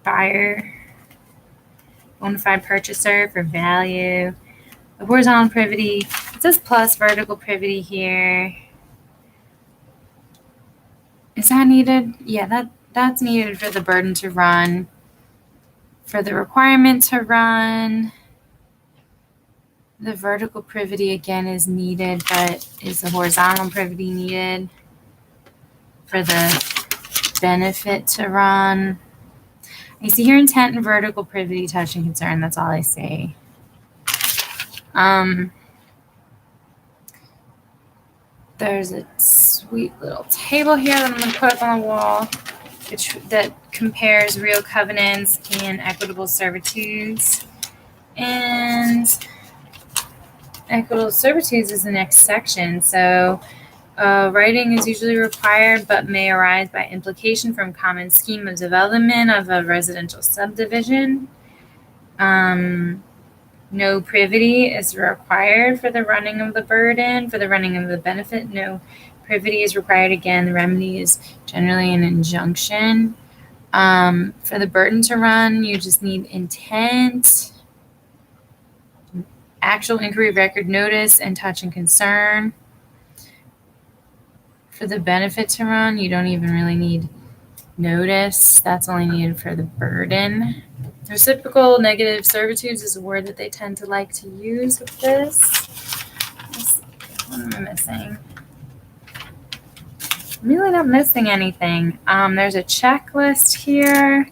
Speaker 1: buyer, bona fide purchaser for value. The horizontal privity, it says plus vertical privity here. Is that needed? Yeah, that's needed for the burden to run. For the requirement to run, the vertical privity again is needed, but is the horizontal privity needed? For the benefit to run. I see here intent and vertical privity, touch, and concern. That's all I see. There's a sweet little table here that I'm going to put up on the wall that compares real covenants and equitable servitudes. And equitable servitudes is the next section. So writing is usually required but may arise by implication from common scheme of development of a residential subdivision. No privity is required for the running of the burden. For the running of the benefit, no privity is required. Again, the remedy is generally an injunction. For the burden to run, you just need intent, actual inquiry, record, notice, and touch and concern. For the benefit to run, you don't even really need notice. That's only needed for the burden. Reciprocal negative servitudes is a word that they tend to like to use with this. Let's see, what am I missing? I'm really not missing anything. There's a checklist here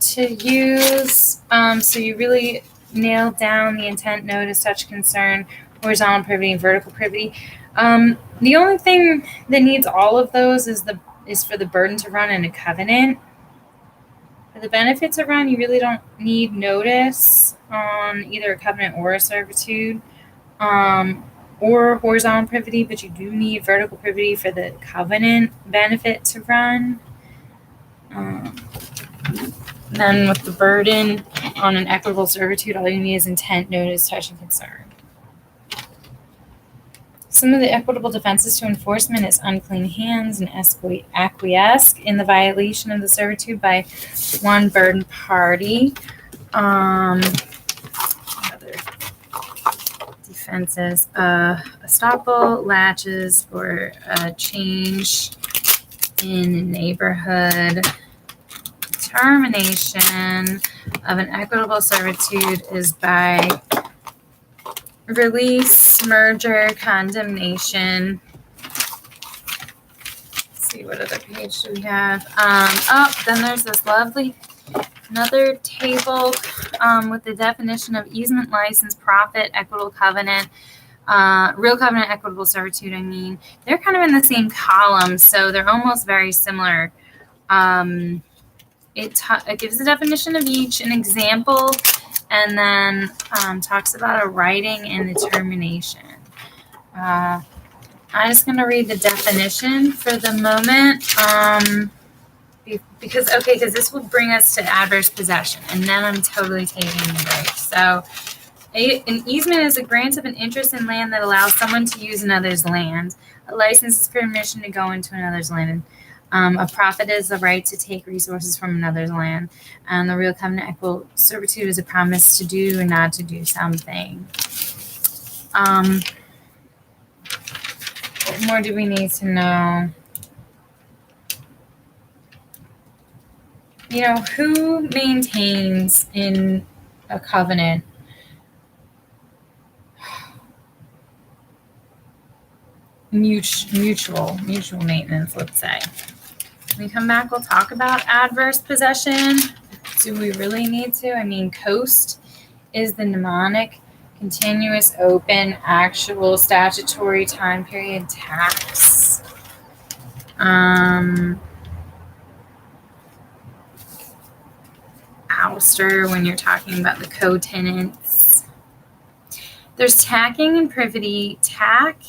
Speaker 1: to use. So you really nailed down the intent, notice, touch, concern, horizontal privity, and vertical privity. The only thing that needs all of those is for the burden to run in a covenant. For the benefit to run, you really don't need notice on either a covenant or a servitude, or horizontal privity, but you do need vertical privity for the covenant benefit to run. Then with the burden on an equitable servitude, all you need is intent, notice, touch, and concern. Some of the equitable defenses to enforcement is unclean hands and acquiesce in the violation of the servitude by one burdened party. Other defenses, estoppel, latches, or a change in neighborhood. Termination of an equitable servitude is by release, merger, condemnation. Let's see, what other page do we have? Then there's this lovely another table with the definition of easement, license, profit, equitable covenant, real covenant, equitable servitude. I mean, they're kind of in the same column, so they're almost very similar. It gives the definition of each, an example, and then talks about a writing and the termination. I'm just going to read the definition for the moment, because this will bring us to adverse possession, and then I'm totally taking the break. So an easement is a grant of an interest in land that allows someone to use another's land. A license is permission to go into another's land. A profit is the right to take resources from another's land. And the real covenant equitable servitude is a promise to do and not to do something. What more do we need to know? You know, who maintains in a covenant? Mutual maintenance, let's say. When we come back, we'll talk about adverse possession. Do we really need to? I mean, coast is the mnemonic Continuous open actual statutory time period tax. Ouster when you're talking about the co-tenants. There's tacking and privity. Tack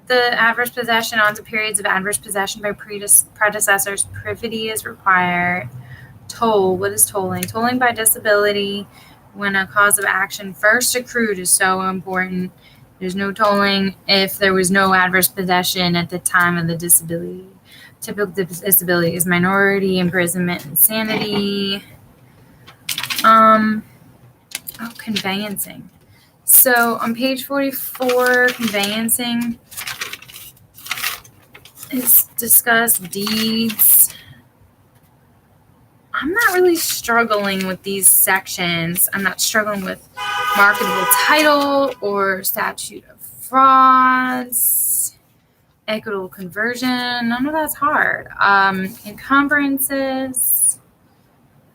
Speaker 1: the adverse possession onto periods of adverse possession by predecessors. Privity is required. Toll. What is tolling? Tolling by disability when a cause of action first accrued is so important. There's no tolling if there was no adverse possession at the time of the disability. Typical disability is minority, imprisonment, insanity. Conveyancing. So on page 44, conveyancing is discussed. Deeds. I'm not really struggling with these sections. I'm not struggling with marketable title or statute of frauds, equitable conversion. None of that's hard. Encumbrances,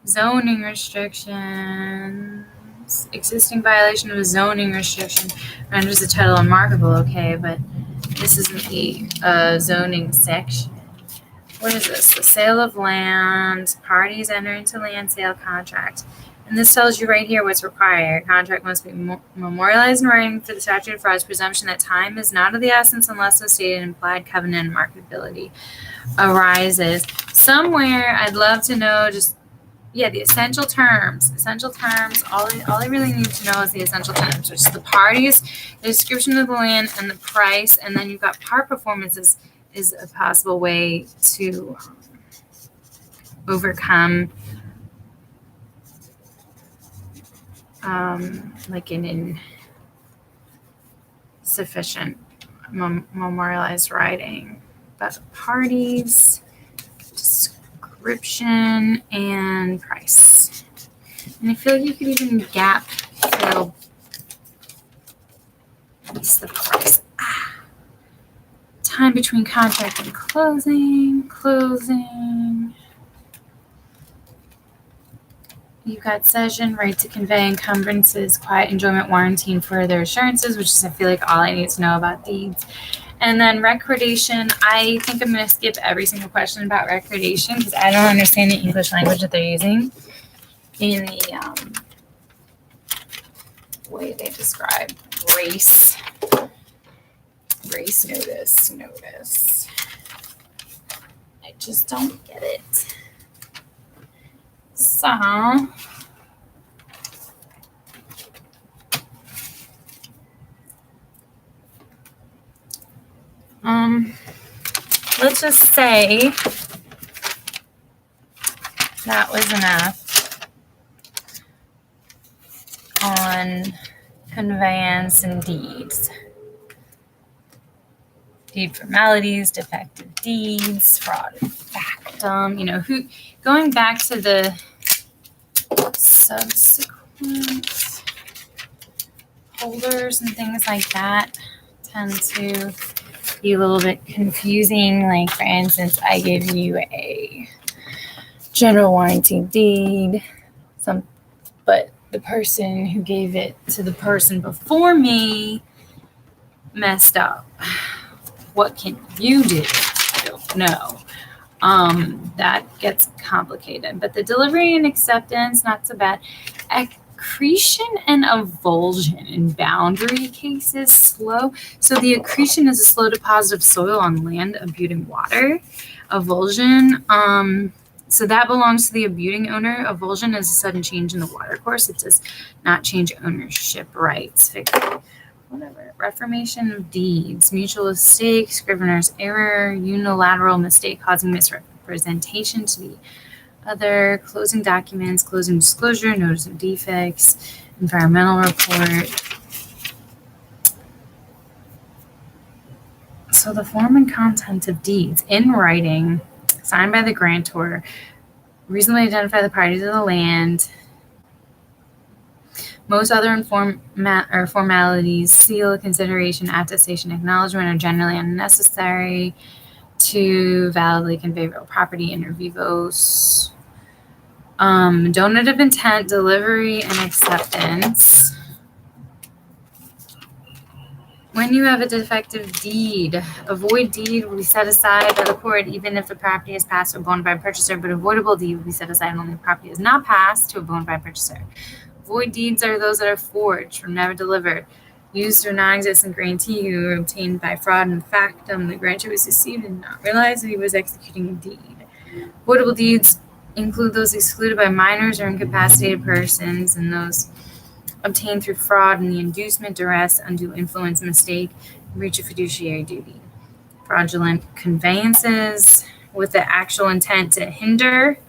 Speaker 1: zoning restrictions, existing violation of a zoning restriction renders the title unmarketable. Okay, but this isn't the zoning section. What is this? The sale of land. Parties enter into land sale contract. And this tells you right here what's required. Contract must be memorialized in writing for the statute of frauds. Presumption that time is not of the essence unless the stated implied covenant and marketability arises. Somewhere, I'd love to know the essential terms. Essential terms, all I really need to know is the essential terms, which is the parties, the description of the land, and the price. And then you've got part performances is a possible way to overcome like an insufficient memorialized writing. But parties, description, and price. And I feel like you could even gap fill at least the price. Time between contract and closing. You've got cession, right to convey, encumbrances, quiet enjoyment, warranty, and further assurances, which is, I feel like, all I need to know about deeds. And then recordation, I think I'm going to skip every single question about recordation because I don't understand the English language that they're using in the way they describe race notice. I just don't get it. So, let's just say that was enough on conveyance and deeds. Deed formalities, defective deeds, fraud and factum, going back to the subsequent holders and things like that tend to be a little bit confusing. Like, for instance, I give you a general warranty deed, but the person who gave it to the person before me messed up. What can you do? I don't know. That gets complicated. But the delivery and acceptance, not so bad. Accretion and avulsion in boundary cases, slow. So the accretion is a slow deposit of soil on land abutting water. Avulsion, so that belongs to the abutting owner. Avulsion is a sudden change in the water course. It does not change ownership rights. Whatever. Reformation of deeds, mutual mistake, scrivener's error, unilateral mistake causing misrepresentation to the other, closing documents, closing disclosure, notice of defects, environmental report. So the form and content of deeds in writing, signed by the grantor, reasonably identify the parties of the land. Most other formalities, seal, consideration, attestation, acknowledgement are generally unnecessary to validly convey real property inter vivos. Donative intent, delivery, and acceptance. When you have a defective deed, a void deed will be set aside by the court even if the property is passed to a bona fide purchaser, but a voidable deed will be set aside when the property is not passed to a bona fide purchaser. Void deeds are those that are forged or never delivered, used through non-existent grantee who were obtained by fraud and factum. The grantor was deceived and not realized that he was executing a deed. Voidable deeds include those excluded by minors or incapacitated persons and those obtained through fraud and the inducement, duress, undue influence, mistake, breach of fiduciary duty. Fraudulent conveyances with the actual intent to hinder.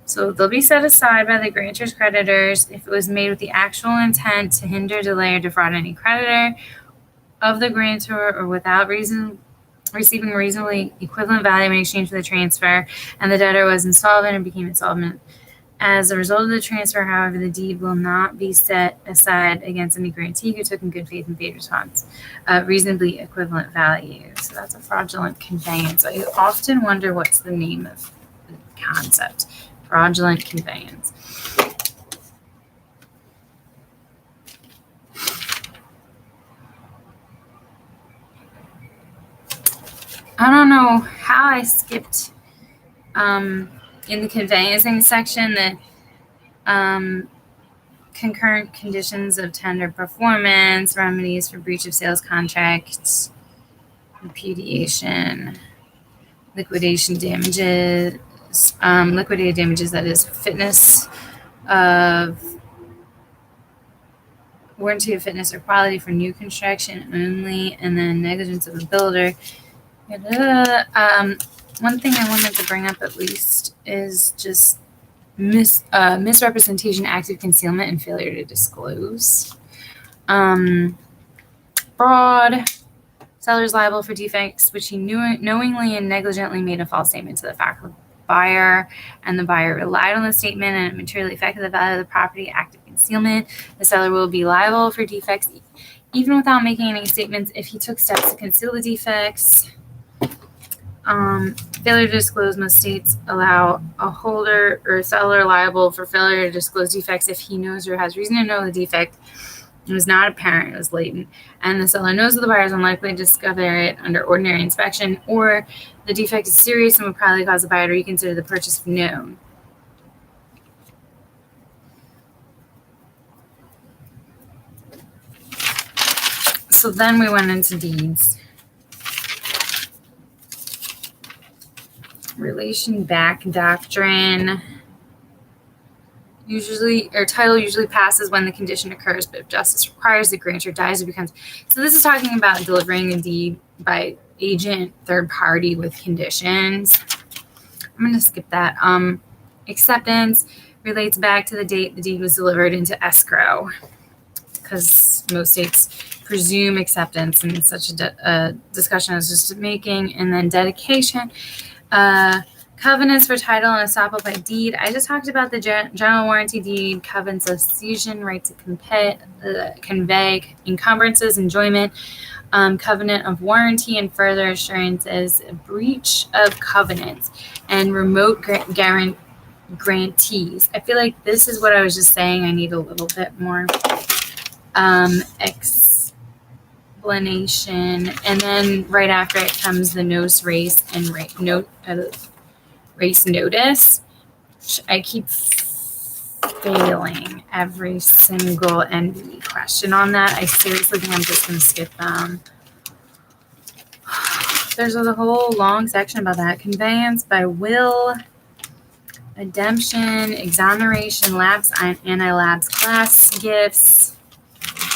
Speaker 1: So they'll be set aside by the grantor's creditors if it was made with the actual intent to hinder, delay, or defraud any creditor of the grantor or without receiving reasonably equivalent value in exchange for the transfer, and the debtor was insolvent or became insolvent. As a result of the transfer, however, the deed will not be set aside against any grantee who took in good faith and paid response reasonably equivalent value. So that's a fraudulent conveyance. I often wonder what's the name of the concept. Fraudulent conveyance. I don't know how I skipped in the conveyancing section the concurrent conditions of tender performance, remedies for breach of sales contracts, repudiation, liquidation damages, liquidated damages, that is fitness of warranty of fitness or quality for new construction only, and then negligence of a builder. One thing I wanted to bring up at least is just misrepresentation, active concealment, and failure to disclose. Fraud. Seller's liable for defects which he knowingly and negligently made a false statement to the fact of the buyer, and the buyer relied on the statement and it materially affected the value of the property. Active concealment. The seller will be liable for defects even without making any statements if he took steps to conceal the defects. Failure to disclose. Most states allow a holder or seller liable for failure to disclose defects if he knows or has reason to know the defect was not apparent, it was latent, and the seller knows that the buyer is unlikely to discover it under ordinary inspection, or the defect is serious and would probably cause the buyer to reconsider the purchase if known. So then we went into deeds. Relation back doctrine. Title usually passes when the condition occurs, but if justice requires, the grantor dies or becomes. So this is talking about delivering a deed by agent, third party with conditions. I'm going to skip that. Acceptance relates back to the date the deed was delivered into escrow, because most states presume acceptance, and such a discussion I was just making. And then dedication. Covenants for title and estoppel by deed. I just talked about the general warranty deed, covenants of cession, right to convey, encumbrances, enjoyment, covenant of warranty, and further assurances, breach of covenants, and remote grantees. I feel like this is what I was just saying. I need a little bit more explanation. And then right after it comes the notice race and race notice. I keep failing every single NB question on that. I seriously think I'm just going to skip them. There's a whole long section about that. Conveyance by will, redemption, exoneration, lapse, anti-lapse class gifts,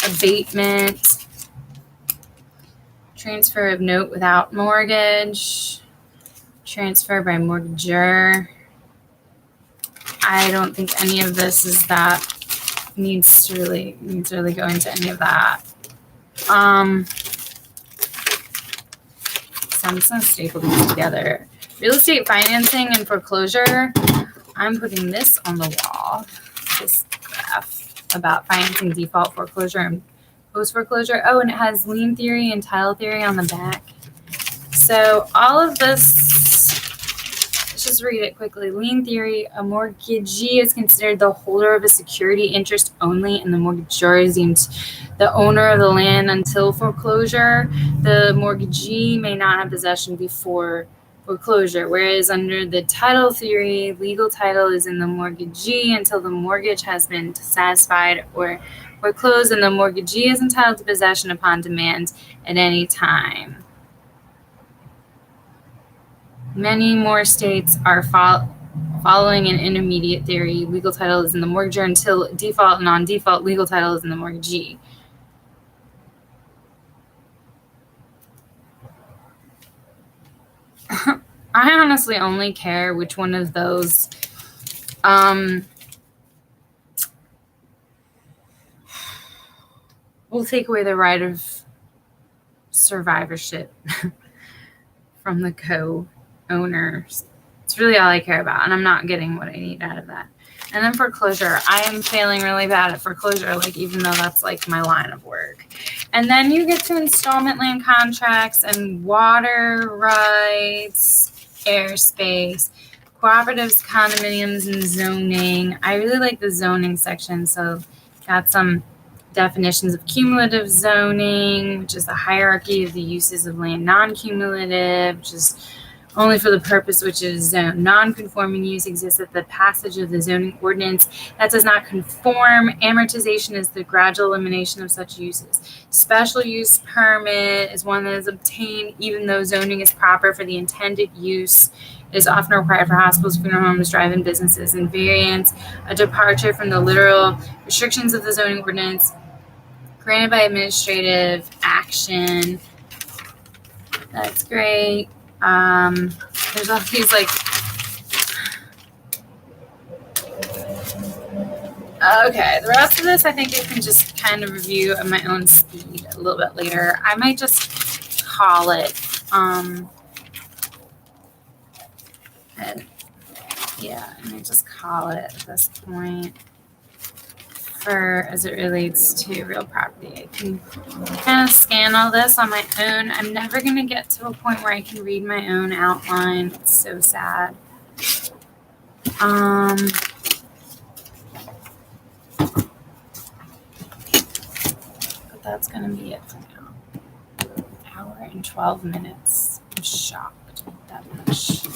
Speaker 1: abatement, transfer of note without mortgage, transfer by mortgagor. I don't think any of this is that needs to really go into any of that. So I'm just gonna staple these together. Real estate financing and foreclosure. I'm putting this on the wall. This graph about financing, default, foreclosure, and post foreclosure. Oh, and it has lien theory and title theory on the back. So all of this just read it quickly. Lien theory, a mortgagee is considered the holder of a security interest only, and the mortgagor is the owner of the land until foreclosure. The mortgagee may not have possession before foreclosure, whereas under the title theory, legal title is in the mortgagee until the mortgage has been satisfied or foreclosed, and the mortgagee is entitled to possession upon demand at any time. Many more states are following an intermediate theory. Legal title is in the mortgagor until default, non-default. Legal title is in the mortgagee. I honestly only care which one of those will take away the right of survivorship from the co-owners. It's really all I care about, and I'm not getting what I need out of that. And then foreclosure. I am failing really bad at foreclosure, like even though that's like my line of work. And then you get to installment land contracts and water rights, airspace, cooperatives, condominiums, and zoning. I really like the zoning section, so got some definitions of cumulative zoning, which is the hierarchy of the uses of land. Non-cumulative, which is only for the purpose which is zoned. Non-conforming use exists at the passage of the zoning ordinance that does not conform. Amortization is the gradual elimination of such uses. Special use permit is one that is obtained even though zoning is proper for the intended use. It is often required for hospitals, funeral homes, drive-in businesses, and variance, a departure from the literal restrictions of the zoning ordinance granted by administrative action. That's great. There's all these like, okay, the rest of this I think I can just kind of review at my own speed a little bit later. I might just call it, I might just call it at this point for as it relates to real property. I can kind of scan all this on my own. I'm never going to get to a point where I can read my own outline. It's so sad. But that's going to be it for now. An hour and 12 minutes. I'm shocked that much.